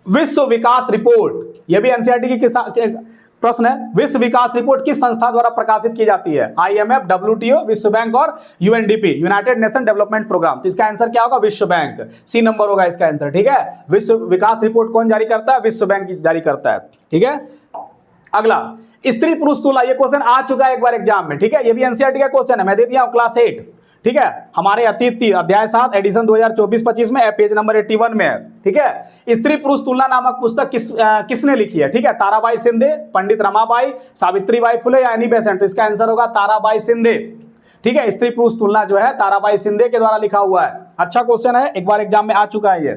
विश्व विकास रिपोर्ट, यह भी एनसीईआरटी की प्रश्न है। विश्व विकास रिपोर्ट किस संस्था द्वारा प्रकाशित की जाती है? IMF, WTO, विश्व बैंक और UNDP, united nation development programme? तो इसका आंसर क्या होगा? विश्व बैंक, सी नंबर होगा इसका आंसर। ठीक है, विश्व विकास रिपोर्ट कौन जारी करता है? विश्व बैंक जारी करता है। ठीक है, अगला, स्त्री पुरुष तुलना, ये क्वेश्चन आ चुका है एक बार एग्जाम में। ठीक है, ये भी एनसीईआरटी का क्वेश्चन है, मैं दे दिया हूं क्लास 8। ठीक है, हमारे अतीत अध्याय 7 एडिशन 2024-25 में पेज नंबर 81 में है। ठीक है, स्त्री पुरुष तुलना नामक पुस्तक किसने लिखी है? ठीक है, ताराबाई शिंदे, पंडित रमाबाई, सावित्रीबाई फुले या एनी बेसेंट? तो इसका आंसर होगा ताराबाई शिंदे। ठीक है, स्त्री पुरुष तुलना जो है ताराबाई शिंदे के द्वारा लिखा हुआ है। अच्छा क्वेश्चन है, एक बार एग्जाम में आ चुका है ये।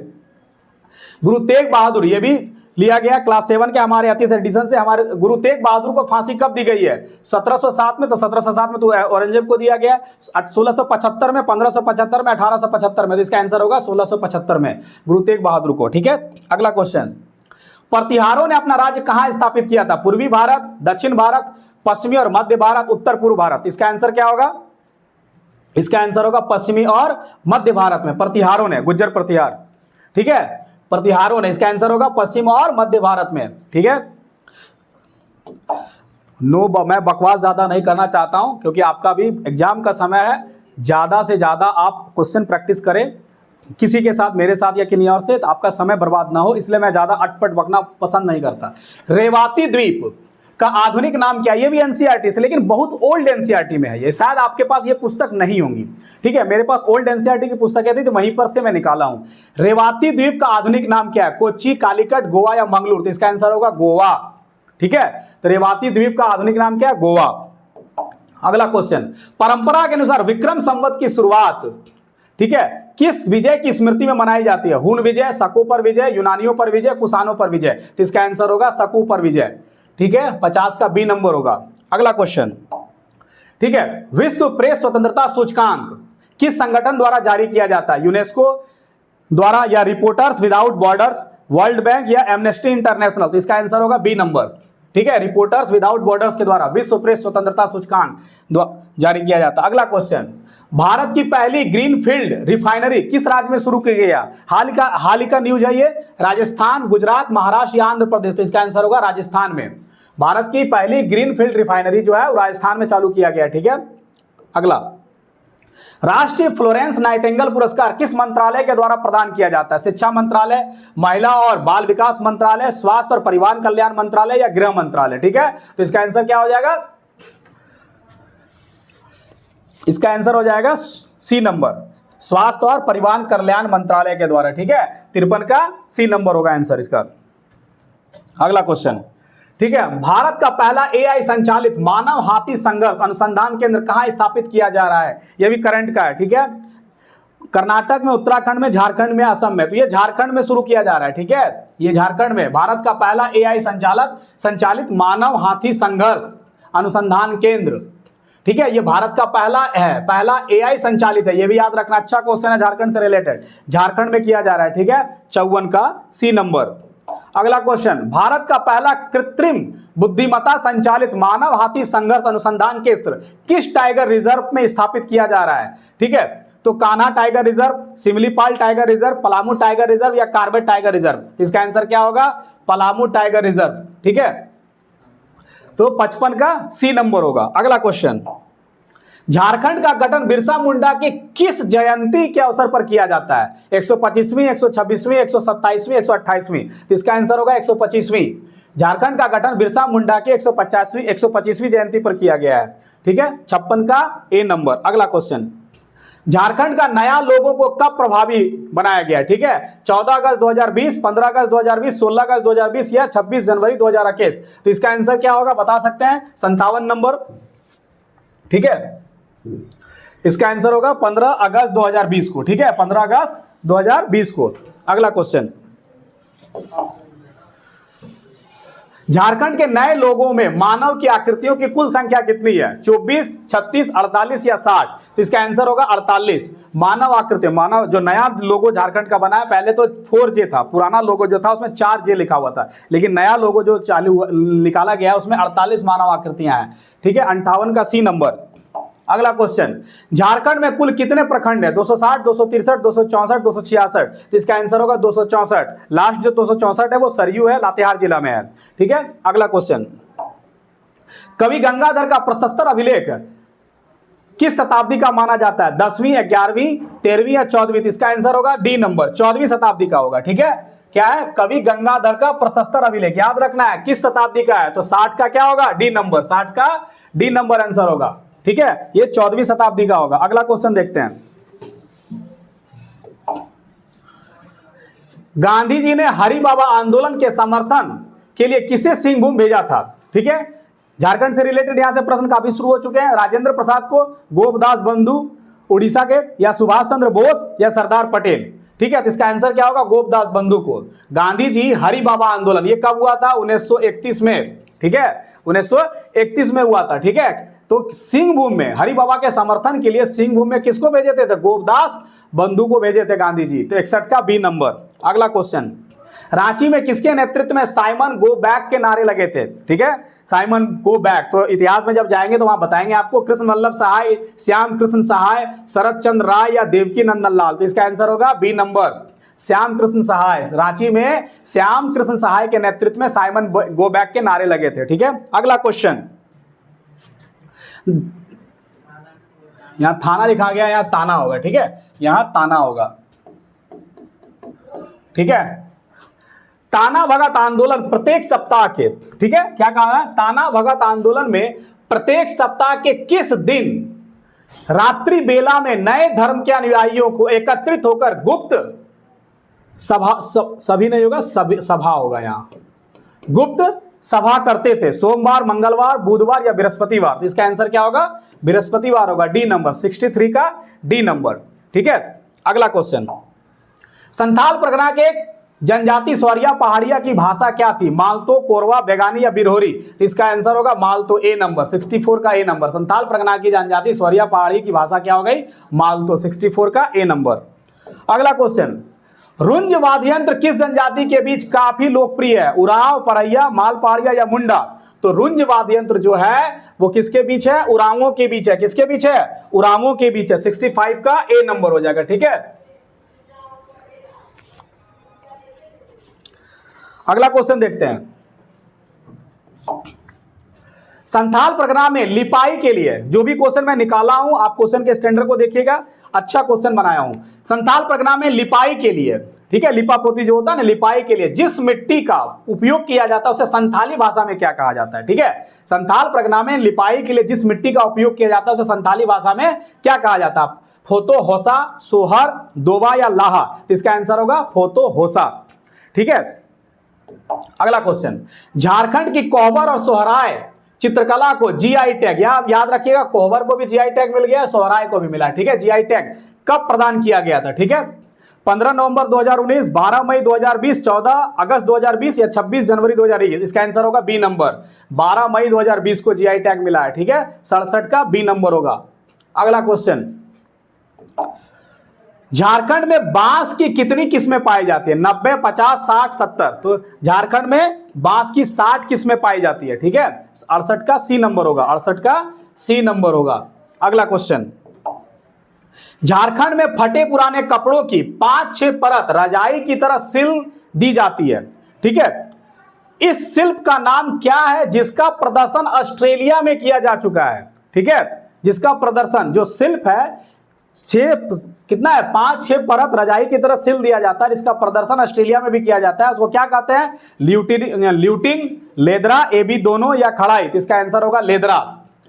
गुरु तेग बहादुर, ये भी लिया गया क्लास 7 के हमारे 38 एडिशन से। हमारे गुरु तेग बहादुर को फांसी कब दी गई है? 1707 में। तो 1707 में तो औरंगजेब को दिया गया, 1675 में, 1575 में, 1875 में। तो इसका आंसर होगा 1675 में गुरु तेग बहादुर को। ठीक है, अगला क्वेश्चन, प्रतिहारों ने अपना राज्य कहां स्थापित किया था? पूर्वी भारत, दक्षिण भारत, पश्चिमी और मध्य भारत, उत्तर पूर्व भारत। इसका आंसर क्या होगा? इसका आंसर होगा पश्चिमी और मध्य भारत में प्रतिहारों ने, गुज्जर प्रतिहार। ठीक है, प्रतिहारों ने, इसका आंसर होगा पश्चिम और मध्य भारत में। ठीक है, मैं बकवास ज्यादा नहीं करना चाहता हूं क्योंकि आपका भी एग्जाम का समय है। ज्यादा से ज्यादा आप क्वेश्चन प्रैक्टिस करें, किसी के साथ, मेरे साथ या किन्हीं और से, तो आपका समय बर्बाद ना हो, इसलिए मैं ज्यादा अटपट बकना पसंद नहीं करता। रेवाती द्वीप का आधुनिक नाम क्या है? ये भी एनसीईआरटी से, लेकिन बहुत ओल्ड एनसीईआरटी में है ये, शायद आपके पास ये पुस्तक नहीं होंगी। ठीक है, मेरे पास ओल्ड एनसीईआरटी की पुस्तक थी तो वहीं पर से मैं निकाला हूं। रेवाती द्वीप का आधुनिक नाम क्या है? कोच्चि, कालीकट, गोवा या मंगलूर। तो इसका आंसर होगा गोवा। ठीक है, तो रेवाती द्वीप का आधुनिक नाम क्या है? गोवा। अगला क्वेश्चन, परंपरा के अनुसार विक्रम संवत की शुरुआत, ठीक है, किस विजय की स्मृति में मनाई जाती है? हुन विजय, शकु पर विजय, यूनानियों पर विजय, कुषाणों पर विजय। तो इसका आंसर होगा शकु पर विजय। ठीक है, 50 का बी नंबर होगा। अगला क्वेश्चन, ठीक है, विश्व प्रेस स्वतंत्रता सूचकांक किस संगठन द्वारा जारी किया जाता है? यूनेस्को द्वारा या reporters without borders, world bank या एमनेस्टी इंटरनेशनल। तो इसका आंसर होगा बी नंबर। ठीक है, रिपोर्टर्स विदाउट बॉर्डर्स के द्वारा विश्व प्रेस स्वतंत्रता सूचकांक जारी किया जाता है। अगला क्वेश्चन, भारत की पहली ग्रीनफील्ड रिफाइनरी किस राज्य में शुरू की गई है? हाल ही का न्यूज है ये। राजस्थान, गुजरात, महाराष्ट्र या आंध्र प्रदेश। तो इसका आंसर होगा राजस्थान में। भारत की पहली ग्रीनफील्ड रिफाइनरी जो है वो राजस्थान में चालू किया गया। ठीक है, अगला, राष्ट्रीय फ्लोरेंस नाइटिंगेल पुरस्कार किस मंत्रालय के द्वारा प्रदान किया जाता है? शिक्षा मंत्रालय, महिला और बाल विकास मंत्रालय, स्वास्थ्य और परिवार कल्याण मंत्रालय या गृह मंत्रालय। ठीक है, तो इसका आंसर क्या हो जाएगा? इसका आंसर हो जाएगा सी नंबर, स्वास्थ्य और परिवार कल्याण मंत्रालय के द्वारा। ठीक है, 53 का सी नंबर होगा आंसर इसका। अगला क्वेश्चन, ठीक है, भारत का पहला एआई संचालित मानव हाथी संघर्ष अनुसंधान केंद्र कहां स्थापित किया जा रहा है? यह भी करंट का है। ठीक है, कर्नाटक में, उत्तराखंड में, झारखंड में, असम में। तो ये झारखंड में शुरू किया जा रहा है। ठीक है, ये झारखंड में भारत का पहला एआई संचालित मानव हाथी संघर्ष अनुसंधान केंद्र। ठीक है, ये भारत का पहला है, पहला एआई संचालित है, ये भी याद रखना। अच्छा क्वेश्चन है, झारखंड से रिलेटेड, झारखंड में किया जा रहा है। ठीक है, 54 का सी नंबर। अगला क्वेश्चन, भारत का पहला कृत्रिम बुद्धिमत्ता संचालित मानव हाथी संघर्ष अनुसंधान केंद्र किस टाइगर रिजर्व में स्थापित किया जा रहा है? ठीक है, तो Kanha tiger reserve, Similipal tiger reserve, Palamu tiger reserve या कार्बेट टाइगर रिजर्व। इसका आंसर क्या होगा? Palamu tiger reserve. ठीक है, तो 55 का सी नंबर होगा। अगला क्वेश्चन, झारखंड का गठन बिरसा मुंडा की किस जयंती के अवसर पर किया जाता है? 125वीं, 126वीं, 127वीं, 128वीं। तो इसका आंसर होगा 125वीं। झारखंड का गठन बिरसा मुंडा की 125वीं जयंती पर किया गया है। ठीक है, 56 का ए नंबर। अगला क्वेश्चन, झारखंड का नया लोगो को कब प्रभावी बनाया गया? ठीक है, 14 अगस्त 2020, 15 अगस्त 2020, 16 अगस्त 2020 या 26 जनवरी 2021। तो इसका आंसर क्या होगा बता सकते हैं? 57 नंबर। ठीक है, इसका आंसर होगा 15 अगस्त 2020 को। ठीक है, 15 अगस्त 2020 को। अगला क्वेश्चन, झारखंड के नए लोगों में मानव की आकृतियों की कुल संख्या कितनी है? 24, 36, 48 या 60। तो इसका आंसर होगा 48। मानव आकृति, मानव जो नया लोगो झारखंड का बना है, पहले तो 4J था, पुराना लोगो जो था उसमें 4J लिखा हुआ था, लेकिन नया लोगो जो चालू निकाला गया है उसमें 48 मानव आकृतियां हैं। ठीक है, 58 का सी नंबर। अगला क्वेश्चन, झारखंड में कुल कितने प्रखंड है? 260, 263, 264, 266। तो इसका आंसर होगा 264। लास्ट जो 264 है वो सरयू है, लातेहार जिला में है। ठीक है, अगला क्वेश्चन, कवि गंगाधर का प्रशस्तर अभिलेख किस शताब्दी का माना जाता है? 10वीं, 11वीं, 13वीं या 14वीं। इसका आंसर होगा डी नंबर, 14वीं शताब्दी का होगा। ठीक है, क्या है? कवि गंगाधर का प्रशस्तर अभिलेख, याद रखना है किस शताब्दी का है, तो 60 का क्या होगा? डी नंबर, 60 का डी नंबर आंसर होगा। ठीक है, ये 14वीं शताब्दी का होगा। अगला क्वेश्चन देखते हैं, गांधी जी ने हरि बाबा आंदोलन के समर्थन के लिए किसे सिंहभूम भेजा था? ठीक है, झारखंड से रिलेटेड यहां से प्रश्न काफी शुरू हो चुके हैं। राजेंद्र प्रसाद को, गोपदास बंधु उड़ीसा के, या सुभाष चंद्र बोस, या सरदार पटेल। ठीक है, तो इसका आंसर क्या होगा? गोपदास बंधु को। गांधी जी हरि बाबा आंदोलन ये कब हुआ था? 1931 में। ठीक है, 1931 में हुआ था। ठीक है, तो सिंहभूम में हरि बाबा के समर्थन के लिए सिंहभूम में किसको भेजे थे? तो गोपदास बंधु को भेजे थे गांधी जी। तो 61 का बी नंबर। अगला क्वेश्चन, रांची में किसके नेतृत्व में साइमन गो बैक के नारे लगे थे? ठीक है, साइमन गो बैक। तो इतिहास में जब जाएंगे तो वहां बताएंगे आपको। कृष्ण वल्लभ सहाय, श्याम कृष्ण सहाय, शरद चंद्र राय, या देवकी नंदन लाल। तो इसका आंसर होगा बी नंबर, श्याम कृष्ण सहाय। रांची में श्याम कृष्ण सहाय के नेतृत्व में साइमन गो बैक के नारे लगे थे। ठीक है, अगला क्वेश्चन, यहां थाना लिखा गया, यहां ताना होगा। ठीक है, यहां ताना होगा। ठीक है, ताना भगत आंदोलन प्रत्येक सप्ताह के, ठीक है, क्या कहा है? ताना भगत आंदोलन में प्रत्येक सप्ताह के किस दिन रात्रि बेला में नए धर्म के अनुयायियों को एकत्रित होकर गुप्त सभा, सभी नहीं होगा, सभा होगा, यहां गुप्त सभा करते थे? सोमवार, मंगलवार, बुधवार, या बृहस्पतिवार। तो इसका आंसर क्या होगा? बृहस्पतिवार होगा, डी नंबर, 63 का डी नंबर। ठीक है, अगला क्वेश्चन, संथाल परगना के जनजाति स्वरिया पहाड़िया की भाषा क्या थी? मालतो, कोरवा, बेगानी, या बिरहोरी। तो इसका आंसर होगा मालतो, ए नंबर, 64 का ए नंबर। संथाल परगना की जनजाति स्वरिया पहाड़ी की भाषा क्या हो गई? मालतो, 64 का ए नंबर। अगला क्वेश्चन, रुंज वाद्य यंत्र किस जनजाति के बीच काफी लोकप्रिय है? उरांव, परैया, मालपहाड़िया, या मुंडा। तो रुंज वाद्य यंत्र जो है वो किसके बीच है? उरांवों के बीच है। किसके बीच है? उरांवों के बीच है, 65 का ए नंबर हो जाएगा। ठीक है, अगला क्वेश्चन देखते हैं, संथाल परगना में लिपाई के लिए जो भी क्वेश्चन मैं निकाला हूं, आप क्वेश्चन के स्टैंडर्ड को देखिएगा, अच्छा क्वेश्चन बनाया हूं। संथाल परगना में लिपाई के लिए, ठीक है, लिपा पोती जो होता है ना, लिपाई के लिए जिस मिट्टी का उपयोग किया जाता है उसे संथाली भाषा में क्या कहा जाता है? ठीक है, संथाल परगना में लिपाई के लिए जिस मिट्टी का उपयोग किया जाता है उसे संथाली भाषा में क्या कहा जाता है? फोतो होसा, सोहर, दोबा, या लाहा। तो इसका आंसर होगा फोतो होसा। ठीक है, अगला क्वेश्चन, झारखंड की कोहबर और सोहराय चित्रकला को जीआई टैग, याद रखिएगा, कोहबर को भी जीआई टैग मिल गया, सोहराय को भी मिला। ठीक है, जीआई टैग कब प्रदान किया गया था? ठीक है, 15 नवंबर 2019, 12 मई 2020, 14 अगस्त 2020, या 26 जनवरी 2021। इसका आंसर होगा बी नंबर, 12 मई 2020 को जीआई टैग मिला है। ठीक है, 67 का बी नंबर होगा। अगला क्वेश्चन, झारखंड में बांस की कितनी किस्में पाई जाती है? 90, 50, 60, 70। तो झारखंड में बांस की 60 किस्में पाई जाती है। ठीक है, 68 का सी नंबर होगा, 68 का सी नंबर होगा। अगला क्वेश्चन, झारखंड में फटे पुराने कपड़ों की 5-6 परत रजाई की तरह सिल दी जाती है। ठीक है, इस शिल्प का नाम क्या है जिसका प्रदर्शन ऑस्ट्रेलिया में किया जा चुका है? ठीक है, जिसका प्रदर्शन, जो शिल्प है, 5-6 परत रजाई की तरह सिल दिया जाता है, इसका प्रदर्शन ऑस्ट्रेलिया में भी किया जाता है, उसको क्या कहते हैं? ल्यूटिंग, लेदरा, ए बी दोनों, या खड़ाई। तो इसका आंसर होगा लेदरा।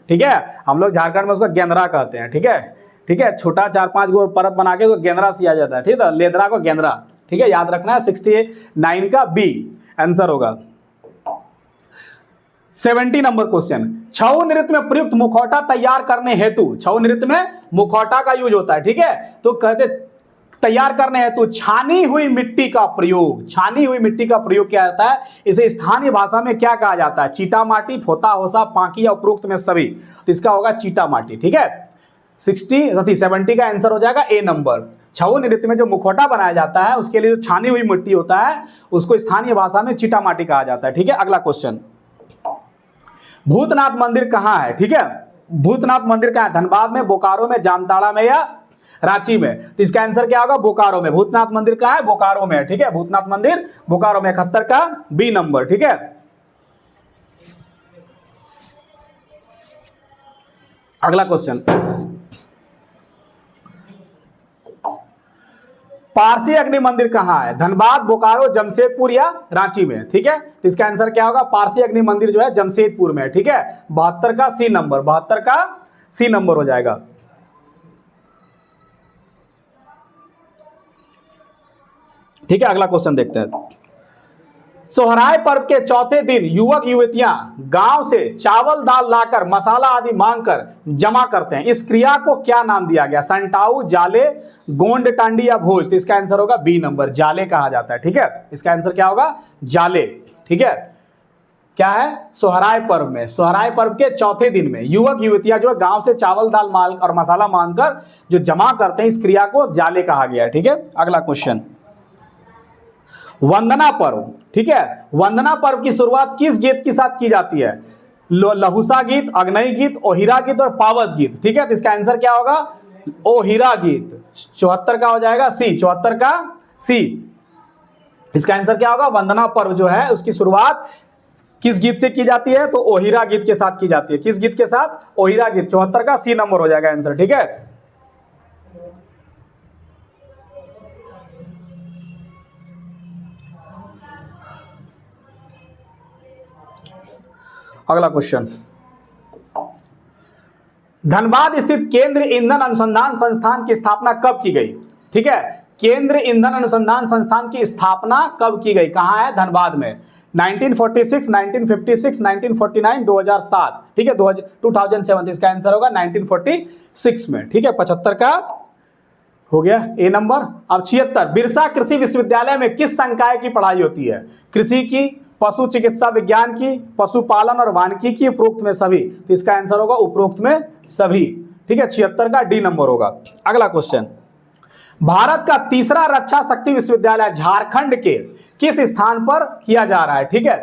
ठीक है, हम लोग झारखंड में उसको गेंदरा कहते हैं। ठीक है, ठीक है, छोटा 4-5 गो परत बना के उसको गेंदरा सिया जाता है। ठीक है, लेदरा को गेंदरा। ठीक है, याद रखना है, 69 का बी आंसर होगा। 70 नंबर क्वेश्चन, छऊ नृत्य में प्रयुक्त मुखौटा तैयार करने हेतु, छऊ नृत्य में मुखौटा का यूज होता है। ठीक है, तो कहते तैयार करने हेतु छानी हुई मिट्टी का प्रयोग, छानी हुई मिट्टी का प्रयोग किया जाता है। इसे स्थानीय भाषा में क्या कहा जाता है? चीटा माटी, फोता होसा, पांकी, या उपरोक्त में सभी। तो इसका होगा चीटा माटी। ठीक है, 70 का आंसर हो जाएगा ए नंबर। छऊ नृत्य में जो मुखौटा बनाया जाता है उसके लिए जो छानी हुई मिट्टी होता है उसको स्थानीय भाषा में चीटा माटी कहा जाता है। ठीक है, अगला क्वेश्चन, भूतनाथ मंदिर कहां है? ठीक है, भूतनाथ मंदिर कहां है? धनबाद में, बोकारो में, जामताड़ा में, या रांची में। तो इसका आंसर क्या होगा? बोकारो में। भूतनाथ मंदिर कहां है? बोकारो में। ठीक है, भूतनाथ मंदिर बोकारो में, 71 का बी नंबर। ठीक है, अगला क्वेश्चन, पारसी अग्नि मंदिर कहां है? धनबाद, बोकारो, जमशेदपुर, या रांची में। ठीक है, तो इसका आंसर क्या होगा? पारसी अग्नि मंदिर जो है जमशेदपुर में। ठीक है, 72 का सी नंबर, 72 का सी नंबर हो जाएगा। ठीक है, अगला क्वेश्चन देखते हैं, सोहराय पर्व के चौथे दिन युवक युवतियां गांव से चावल दाल लाकर मसाला आदि मांगकर जमा करते हैं। इस क्रिया को क्या नाम दिया गया? संटाऊ, जाले, गोंड टांडी या भोज? तो इसका आंसर होगा बी नंबर, जाले कहा जाता है। ठीक है, इसका आंसर क्या होगा? जाले। ठीक है, क्या है? सोहराय पर्व में, सोहराय पर्व के चौथे दिन में युवक युवतियां जो है गांव से चावल दाल माल और मसाला मांगकर जो जमा करते हैं, इस क्रिया को जाले कहा गया है। ठीक है, अगला क्वेश्चन, वंदना पर्व। ठीक है, वंदना पर्व की शुरुआत किस गीत के साथ की जाती है? लहुसा गीत, अग्नई गीत, ओहिरा गीत और पावस गीत। ठीक है, तो इसका आंसर क्या होगा? ओहिरा गीत। 74 का हो जाएगा सी, 74 का सी। इसका आंसर क्या होगा? वंदना पर्व जो है उसकी शुरुआत किस गीत से की जाती है? तो ओहिरा गीत के साथ की जाती है। किस गीत के साथ? ओहिरा गीत। 74 का सी नंबर हो जाएगा आंसर। ठीक है, अगला क्वेश्चन, धनबाद स्थित केंद्र ईंधन अनुसंधान संस्थान की स्थापना कब की गई? ठीक है, केंद्र ईंधन अनुसंधान संस्थान की स्थापना कब की गई? कहां है? धनबाद में। 1946, 1956, 1949, 2007। ठीक है, 2007। इसका आंसर होगा 1946 में। ठीक है, 75 का हो गया ए नंबर। अब 76, बिरसा कृषि विश्वविद्यालय में किस संकाय की पढ़ाई होती है? कृषि की, पशु चिकित्सा विज्ञान की, पशुपालन और वानिकी की, उपरोक्त में सभी? तो इसका आंसर होगा उपरोक्त में सभी। ठीक है, 76 का डी नंबर होगा। अगला क्वेश्चन, भारत का तीसरा रक्षा शक्ति विश्वविद्यालय झारखंड के किस स्थान पर किया जा रहा है? ठीक है,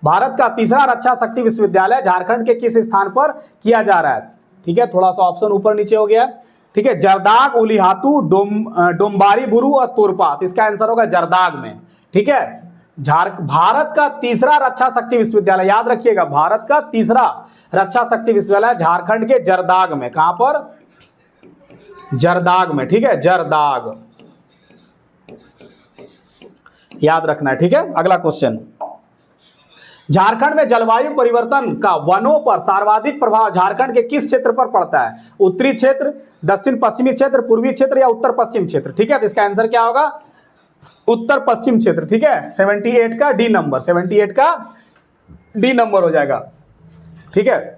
भारत का तीसरा रक्षा शक्ति विश्वविद्यालय झारखंड के किस स्थान पर किया जा रहा है? ठीक है, थोड़ा सा ऑप्शन ऊपर नीचे हो गया। ठीक है, जरदाग, उलिहातू, डोम्बारी बुरु और तुरपा। तो इसका आंसर होगा जरदाग में। ठीक है, भारत का तीसरा रक्षा शक्ति विश्वविद्यालय, याद रखिएगा, भारत का तीसरा रक्षा शक्ति विश्वविद्यालय झारखंड के जरदाग में। कहां पर? जरदाग में। ठीक है, जरदाग याद रखना है। ठीक है, अगला क्वेश्चन, झारखंड में जलवायु परिवर्तन का वनों पर सर्वाधिक प्रभाव झारखंड के किस क्षेत्र पर पड़ता है? उत्तरी क्षेत्र, दक्षिण पश्चिमी क्षेत्र, पूर्वी क्षेत्र या उत्तर पश्चिम क्षेत्र? ठीक है, तो इसका आंसर क्या होगा? उत्तर पश्चिम क्षेत्र। ठीक है, 78 का डी नंबर, 78 का डी नंबर हो जाएगा। ठीक है,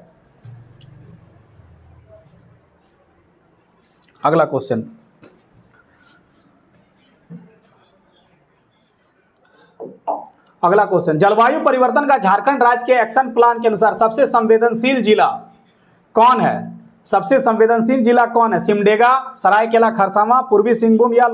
अगला क्वेश्चन, अगला क्वेश्चन, जलवायु परिवर्तन का झारखंड राज्य के एक्शन प्लान के अनुसार सबसे संवेदनशील जिला कौन है? सबसे संवेदनशील जिला कौन है? सिमडेगा, सरायकेला खरसावां, पूर्वी सिंहभूम या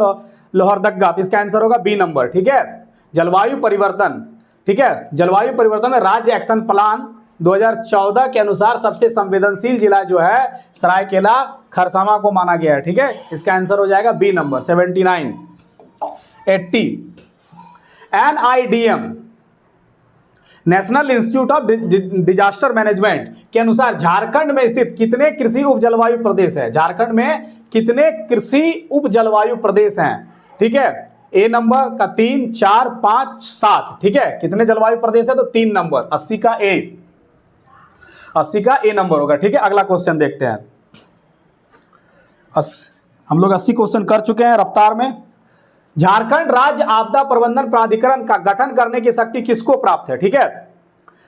लोहरदगा? तो इसका आंसर होगा बी नंबर। ठीक है, जलवायु परिवर्तन। ठीक है, जलवायु परिवर्तन में राज्य एक्शन प्लान 2014 के अनुसार सबसे संवेदनशील जिला जो है सरायकेला खरसावां को माना गया है। ठीक है, इसका आंसर हो जाएगा B number, 79। 80, NIDM national institute of disaster management के अनुसार झारखंड में स्थित कितने कृषि उप जलवायु प्रदेश है? झारखंड में कितने कृषि उप जलवायु प्रदेश हैं? ठीक है, ए नंबर का 3, 4, 5, 7। ठीक है, कितने जलवायु प्रदेश है? तो 3 नंबर, 80 का ए, 80 का ए नंबर होगा। ठीक है, अगला क्वेश्चन देखते हैं। हम लोग 80 क्वेश्चन कर चुके हैं रफ्तार में। झारखंड राज्य आपदा प्रबंधन प्राधिकरण का गठन करने की शक्ति किसको प्राप्त है? ठीक है,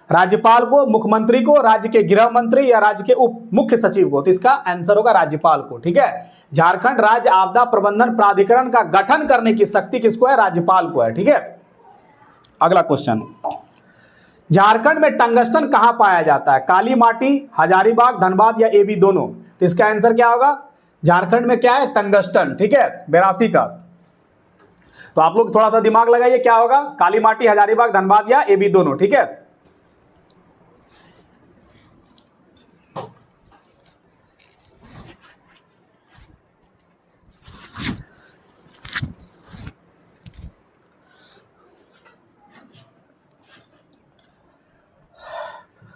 राज्यपाल को, मुख्यमंत्री को, राज्य के गृह मंत्री या राज्य के उप मुख्य सचिव को? तो इसका आंसर होगा राज्यपाल को। ठीक है, झारखंड राज्य आपदा प्रबंधन प्राधिकरण का गठन करने की शक्ति किसको है? राज्यपाल को है। ठीक है, अगला क्वेश्चन, झारखंड में टंगस्टन कहां पाया जाता है? काली माटी, हजारीबाग, धनबाद या ए बी दोनों? तो इसका आंसर क्या होगा? झारखंड में क्या है? टंगस्टन। ठीक है, 82 का। तो आप लोग थोड़ा सा दिमाग लगाइए, क्या होगा? काली माटी, हजारीबाग, धनबाद या ए बी दोनों? ठीक है,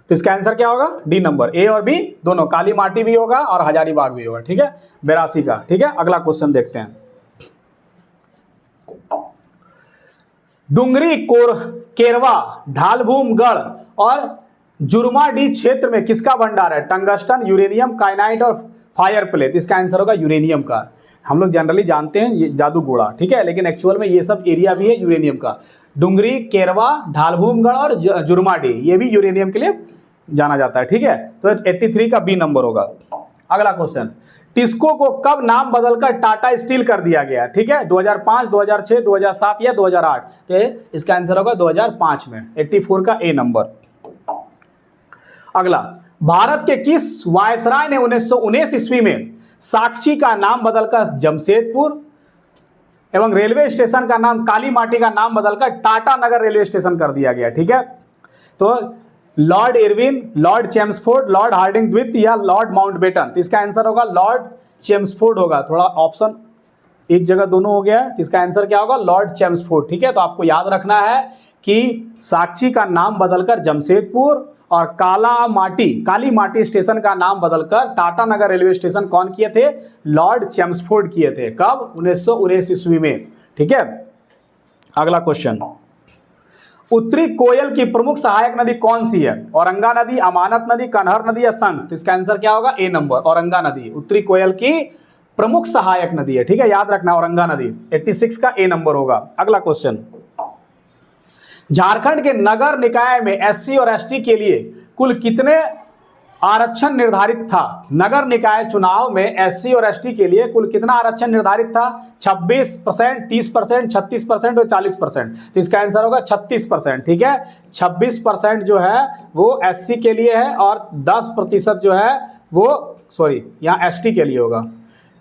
तो इसका आंसर क्या होगा? डी नंबर, ए और बी दोनों, काली माटी भी होगा और हजारीबाग भी होगा। ठीक है, 82 का। ठीक है, अगला क्वेश्चन देखते हैं। डुंगरी, केरवा, ढालभूमगढ़ और जुर्माडी क्षेत्र में किसका भंडार है? टंगस्टन, यूरेनियम, काइनाइट और फायर प्लेट? इसका आंसर होगा यूरेनियम का। हम लोग जनरली जानते हैं ये जादू गोला, ठीक है, लेकिन एक्चुअल में ये सब एरिया भी है यूरेनियम का। डुंगरी, केरवा, ढालभूमगढ़ और जुर्माडी, ये भी यूरेनियम के लिए जाना जाता है। ठीक है, तो 83 का बी नंबर होगा। अगला क्वेश्चन, टिस्को को कब नाम बदलकर टाटा स्टील कर दिया गया? ठीक है, 2005, 2006, 2007 या 2008? तो इसका आंसर होगा 2005 में, 84 का ए नंबर। अगला, भारत के किस वायसराय ने 1919 ईस्वी में साक्षी का नाम बदलकर जमशेदपुर एवं रेलवे स्टेशन का नाम काली माटी का नाम बदलकर टाटा नगर रेलवे स्टेशन कर दिया गया? ठीक है, तो lord Irwin, lord Chelmsford, lord Hardinge द्वितीय या लॉर्ड माउंटबेटन? तो इसका आंसर होगा लॉर्ड चेम्सफोर्ड होगा। थोड़ा ऑप्शन एक जगह दोनों हो गया है, तो इसका आंसर क्या होगा? Lord Chelmsford. ठीक है, तो आपको याद रखना है कि साक्षी का नाम बदलकर जमशेदपुर और काली माटी स्टेशन का नाम बदलकर टाटा नगर रेलवे स्टेशन कौन किए थे? लॉर्ड चेम्सफोर्ड किए थे। कब? 1919 ईस्वी में। ठीक है, अगला क्वेश्चन, उत्तरी कोयल की प्रमुख सहायक नदी कौन सी है? औरंगा नदी, अमानत नदी, कनहर नदी या संत? तो इसका आंसर क्या होगा? ए नंबर, औरंगा नदी उत्तरी कोयल की प्रमुख सहायक नदी है। ठीक है, याद रखना औरंगा नदी, 86 का ए नंबर होगा। अगला क्वेश्चन, झारखंड के नगर निकाय में एससी और एसटी के लिए कुल कितने आरक्षण निर्धारित था? नगर निकाय चुनाव में एससी और एसटी के लिए कुल कितना आरक्षण निर्धारित था? 26%, 30%, 36% और 40%। तो इसका आंसर होगा 36%। ठीक है, 26% जो है वो एससी के लिए है और 10% जो है वो यहाँ एसटी के लिए होगा।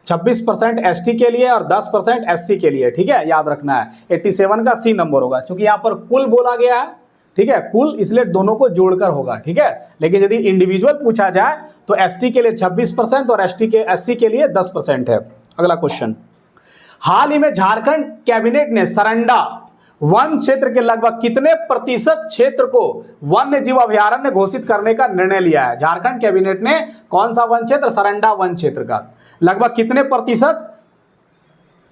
26% एसटी के लिए और 10% एससी के लिए। ठीक है, याद रखना है। 87 का सी नंबर होगा, क्योंकि यहाँ पर कुल बोला गया है। ठीक है, कुल इसलिए दोनों को जोड़कर होगा। ठीक है, लेकिन यदि इंडिविजुअल पूछा जाए तो एसटी के लिए 26% और एससी के लिए 10% है। अगला क्वेश्चन, हाल ही में झारखंड कैबिनेट ने सरंडा वन क्षेत्र के लगभग कितने प्रतिशत क्षेत्र को वन्य जीव अभयारण्य घोषित करने का निर्णय लिया है? झारखंड कैबिनेट ने कौन सा वन क्षेत्र? सरंडा वन क्षेत्र का लगभग कितने प्रतिशत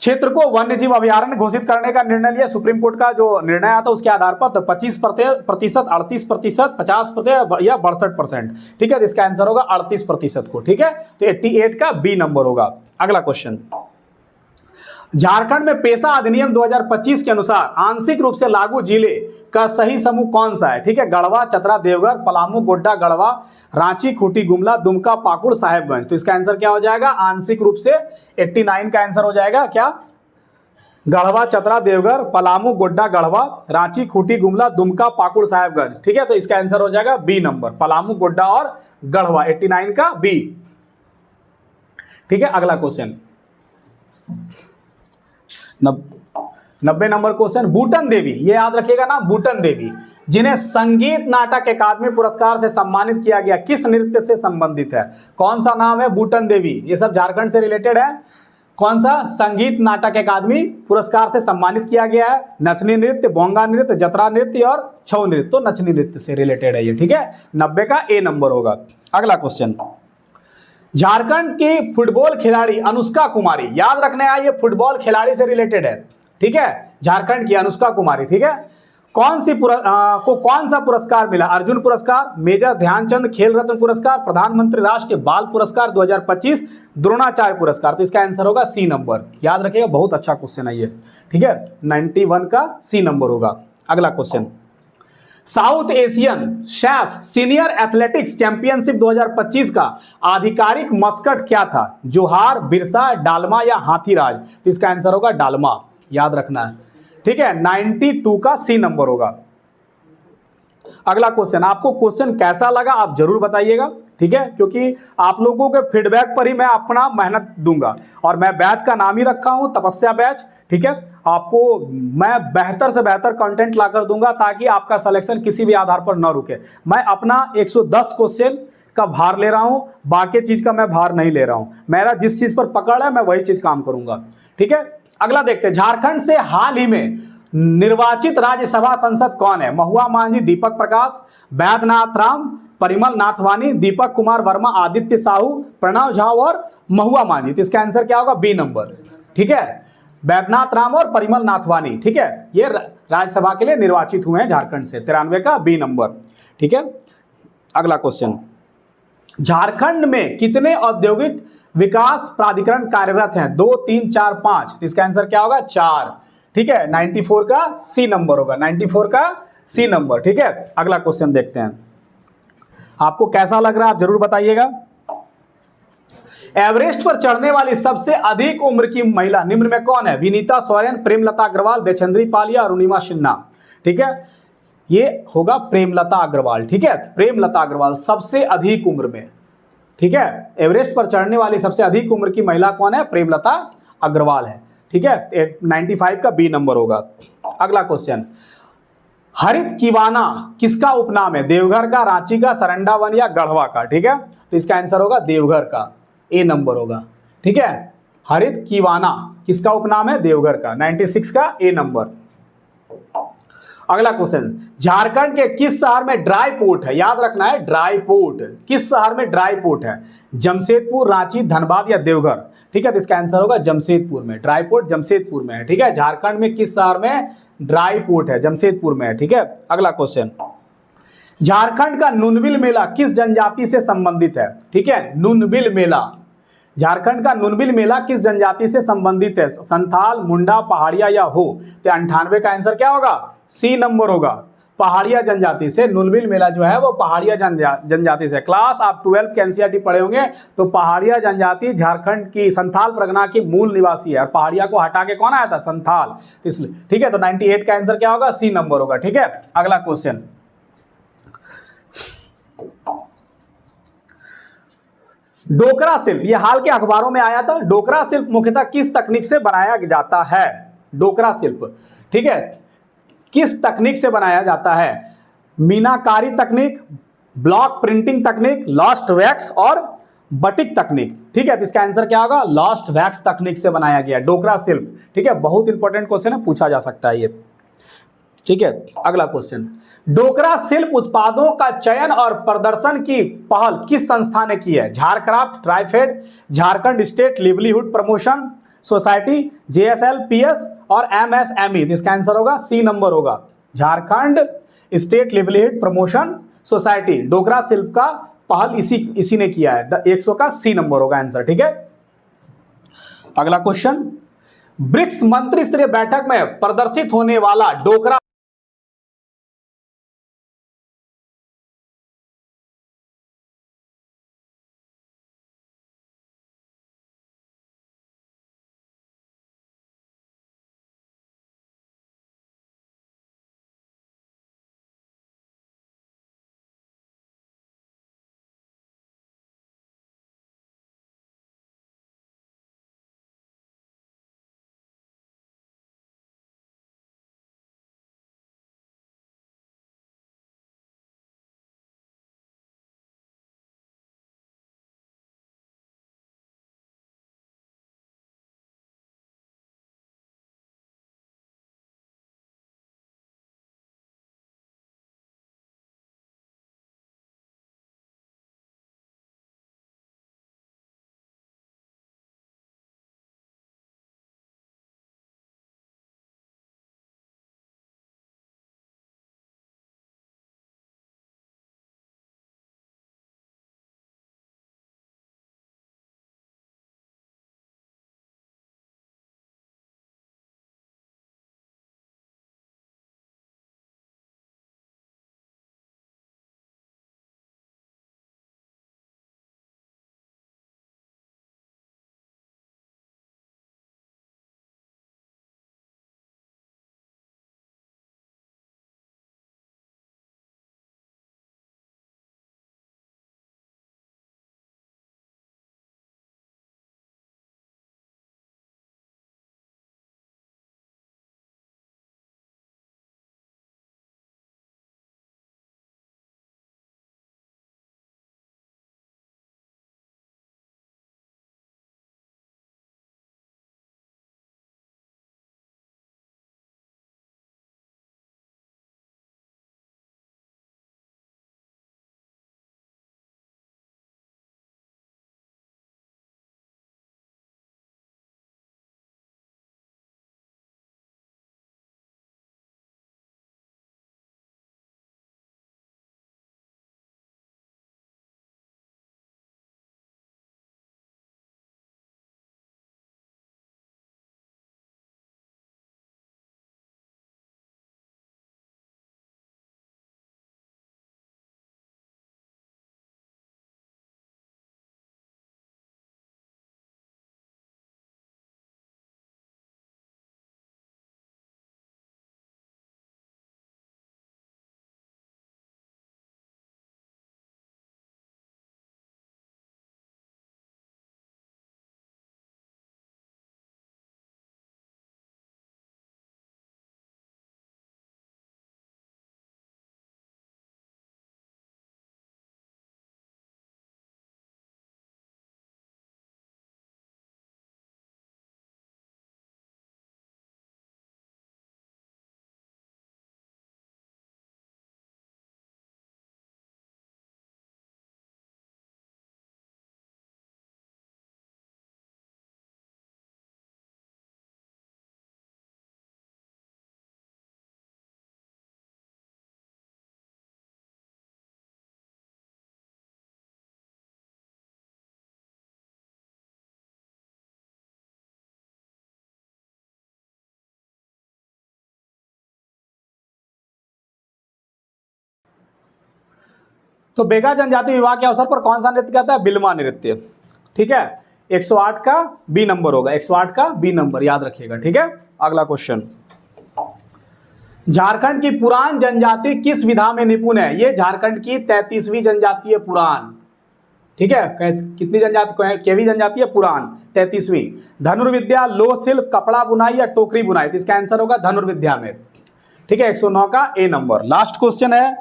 क्षेत्र को वन्य जीव अभयारण्य घोषित करने का निर्णय लिया? सुप्रीम कोर्ट का जो निर्णय आता है उसके आधार पर, तो 25%, 38%, 50% या 62%। ठीक है, तो इसका आंसर होगा 38% को। ठीक है, तो 88 का बी नंबर होगा। अगला क्वेश्चन, झारखंड में पेशा अधिनियम 2025 के अनुसार आंशिक रूप से लागू जिले का सही समूह कौन सा है? ठीक है, गढ़वा, चतरा, देवघर, पलामू, गोड्डा, गढ़वा, रांची, खूंटी, गुमला, दुमका, पाकुड़, साहेबगंज? तो इसका आंसर क्या हो जाएगा? आंशिक रूप से 89 का आंसर हो जाएगा क्या? गढ़वा, चतरा, देवघर, पलामू, गोड्डा, गढ़वा, रांची, खूंटी, गुमला, दुमका, पाकुड़, साहेबगंज। ठीक है, तो इसका आंसर हो जाएगा बी नंबर, पलामू, गोड्डा और गढ़वा, 89 का बी। ठीक है, अगला क्वेश्चन 90 नंबर क्वेश्चन, बूटन देवी, ये याद रखिएगा ना, बूटन देवी, जिन्हें संगीत नाटक अकादमी पुरस्कार से सम्मानित किया गया, किस नृत्य से संबंधित है? कौन सा नाम है बूटन देवी? ये सब झारखंड से रिलेटेड है। कौन सा? संगीत नाटक अकादमी पुरस्कार से सम्मानित किया गया है। नचनी नृत्य, बोंगा नृत्य, जतरा नृत्य और छऊ नृत्य। तो नचनी नृत्य से रिलेटेड है ये। ठीक है, 90 का ए नंबर होगा। अगला क्वेश्चन, झारखंड की फुटबॉल खिलाड़ी अनुष्का कुमारी, याद रखने आए ये फुटबॉल खिलाड़ी से रिलेटेड है। ठीक है, झारखंड की अनुष्का कुमारी। ठीक है, कौन सा पुरस्कार मिला? अर्जुन पुरस्कार, मेजर ध्यानचंद खेल रत्न पुरस्कार, प्रधानमंत्री राष्ट्रीय बाल पुरस्कार 2025, द्रोणाचार्य पुरस्कार? तो इसका आंसर होगा सी नंबर। याद रखिएगा, बहुत अच्छा क्वेश्चन है ये। ठीक है, 91 का सी नंबर होगा। अगला question, south Asian chef senior athletics championship 2025 का आधिकारिक मस्कट क्या था? जोहार, बिरसा, डालमा या हाथीराज? तो इसका आंसर होगा डालमा। याद रखना है। ठीक है, 92 का सी नंबर होगा। अगला क्वेश्चन, आपको क्वेश्चन कैसा लगा आप जरूर बताइएगा। ठीक है, क्योंकि आप लोगों के फीडबैक पर ही मैं अपना मेहनत दूंगा, और मैं बैच का नाम ही रखा हूं तपस्या बैच। ठीक है, आपको मैं बेहतर से बेहतर कंटेंट लाकर दूंगा ताकि आपका सिलेक्शन किसी भी आधार पर न रुके। मैं अपना 110 क्वेश्चन का भार ले रहा हूं, बाकी चीज का मैं भार नहीं ले रहा हूं। मेरा जिस चीज पर पकड़ है मैं वही चीज काम करूंगा। ठीक है, अगला देखते हैं, झारखंड से हाल ही में निर्वाचित राज्यसभा सांसद कौन है? महुआ मांझी, दीपक प्रकाश, बैद्यनाथ राम, परिमल नाथवानी, दीपक कुमार वर्मा, आदित्य साहू, प्रणव झा और महुआ मांझी? तो इसका आंसर क्या होगा? B number. ठीक है, बैद्यनाथ राम और परिमल नाथवानी। ठीक है, ये राज्यसभा के लिए निर्वाचित हुए हैं झारखंड से, 93 का बी नंबर। ठीक है, अगला क्वेश्चन, झारखंड में कितने औद्योगिक विकास प्राधिकरण कार्यरत हैं? 2, 3, 4, 5? इसका आंसर क्या होगा? 4। ठीक है, 94 का सी नंबर होगा, 94 का सी नंबर। ठीक है, अगला क्वेश्चन देखते हैं, आपको कैसा लग रहा है आप जरूर बताइएगा। एवरेस्ट पर चढ़ने वाली सबसे अधिक उम्र की महिला निम्न में कौन है? विनीता सोरेन, प्रेमलता अग्रवाल, बेचंद्री पाल या अरुणिमा सिन्हा। ठीक है, ये होगा प्रेमलता अग्रवाल। ठीक है, प्रेमलता अग्रवाल सबसे अधिक उम्र में। ठीक है, एवरेस्ट पर चढ़ने वाली सबसे अधिक उम्र की महिला कौन है? प्रेमलता अग्रवाल है। ठीक है, 95 का बी नंबर होगा। अगला क्वेश्चन, हरित किवाना किसका उपनाम है? देवघर का, रांची का, सरंडा वन या गढ़वा का। ठीक है, तो इसका आंसर होगा देवघर का, ए नंबर होगा। ठीक है, हरित किवाना किसका उपनाम है? देवघर का, 96 का ए नंबर। अगला क्वेश्चन, झारखंड के किस शहर में ड्राई पोर्ट है? याद रखना है, ड्राई पोर्ट किस शहर में ड्राई पोर्ट है? जमशेदपुर, रांची, धनबाद या देवघर। ठीक है, तो इसका आंसर होगा जमशेदपुर में, ड्राई पोर्ट जमशेदपुर में है। ठीक है, झारखंड में किस शहर में ड्राई पोर्ट है? जमशेदपुर में है। ठीक है, अगला क्वेश्चन, झारखंड का नुनबिल मेला किस जनजाति से संबंधित है? ठीक है, नुनबिल मेला, झारखंड का नुनबिल मेला किस जनजाति से संबंधित है? संथाल, मुंडा, पहाड़िया या हो। तो 98 का आंसर क्या होगा? सी नंबर होगा, पहाड़िया जनजाति से। नुनबिल मेला जो है वो पहाड़िया जनजाति से। क्लास आप 12 के एनसीईआरटी पढ़े होंगे, तो पहाड़िया जनजाति झारखंड की संथाल परगना की मूल निवासी है, और पहाड़िया को हटा के कौन आया था? संथाल, इसलिए। ठीक है, तो 98 का आंसर क्या होगा? सी नंबर होगा। ठीक है, अगला क्वेश्चन, डोकरा शिल्प, ये हाल के अखबारों में आया था। डोकरा शिल्प मुख्यतः किस तकनीक से बनाया जाता है? डोकरा शिल्प, ठीक है, किस तकनीक से बनाया जाता है? मीनाकारी तकनीक, ब्लॉक प्रिंटिंग तकनीक, लॉस्ट वैक्स और बटिक तकनीक। ठीक है, तो इसका आंसर क्या होगा? लॉस्ट वैक्स तकनीक से बनाया गया डोकरा शिल्प। ठीक है, बहुत इंपॉर्टेंट क्वेश्चन है, पूछा जा सकता है ये। ठीक है, अगला क्वेश्चन, डोकरा शिल्प उत्पादों का चयन और प्रदर्शन की पहल किस संस्था ने की है? Jharcraft, TRIFED, Jharkhand state livelihood promotion society, JSLPS और एमएसएमई। इसका आंसर होगा सी नंबर होगा, Jharkhand state livelihood promotion society. Dokra शिल्प का पहल इसी ने किया है। 100 का सी नंबर होगा आंसर। ठीक है, अगला क्वेश्चन, ब्रिक्स मंत्री स्तरीय बैठक में प्रदर्शित होने वाला डोकरा तो बेगा जनजाति विवाह के अवसर पर कौन सा नृत्य कहता है? बिलमा नृत्य। ठीक है, 108 का बी नंबर होगा, 108 का बी नंबर याद रखिएगा। ठीक है, अगला क्वेश्चन, झारखंड की पुरान जनजाति किस विधा में निपुण है? ये झारखंड की 33वीं जनजाति है पुरान। ठीक है, कितनी जनजाति? केवी जनजाति है पुरान, 33वीं। धनुर्विद्या, लोह शिल्प, कपड़ा बुनाई या टोकरी बुनाई? तो इसका आंसर होगा धनुर्विद्या में। ठीक है, 109 का ए नंबर। लास्ट क्वेश्चन है।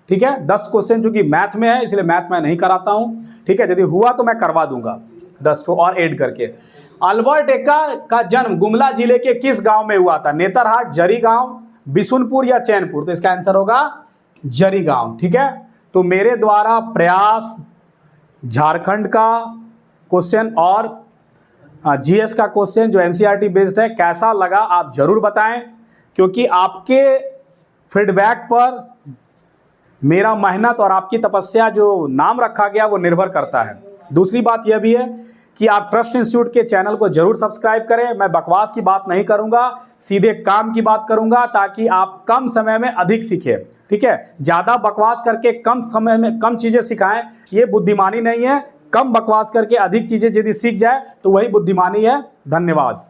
ठीक है, 10 क्वेश्चन चूंकि मैथ में है इसलिए मैथ मैं नहीं कराता हूं। ठीक है, यदि हुआ तो मैं करवा दूंगा 10 को और ऐड करके। अल्बर्ट एक्का का जन्म गुमला जिले के किस गांव में हुआ था? नेतरहाट, जरी गांव, बिशुनपुर या चैनपुर? तो इसका आंसर होगा जरी गांव। ठीक है, तो मेरे द्वारा प्रयास झारखंड का क्वेश्चन और जीएस का क्वेश्चन जो एनसीईआरटी बेस्ड है कैसा लगा आप जरूर बताएं, क्योंकि आपके फीडबैक पर मेरा मेहनत और आपकी तपस्या जो नाम रखा गया वो निर्भर करता है। दूसरी बात यह भी है कि आप ट्रस्ट इंस्टीट्यूट के चैनल को जरूर सब्सक्राइब करें। मैं बकवास की बात नहीं करूंगा, सीधे काम की बात करूंगा ताकि आप कम समय में अधिक सीखें। ठीक है, ज़्यादा बकवास करके कम समय में कम चीज़ें सिखाएं, ये बुद्धिमानी नहीं है। कम बकवास करके अधिक चीज़ें यदि सीख जाए तो वही बुद्धिमानी है। धन्यवाद।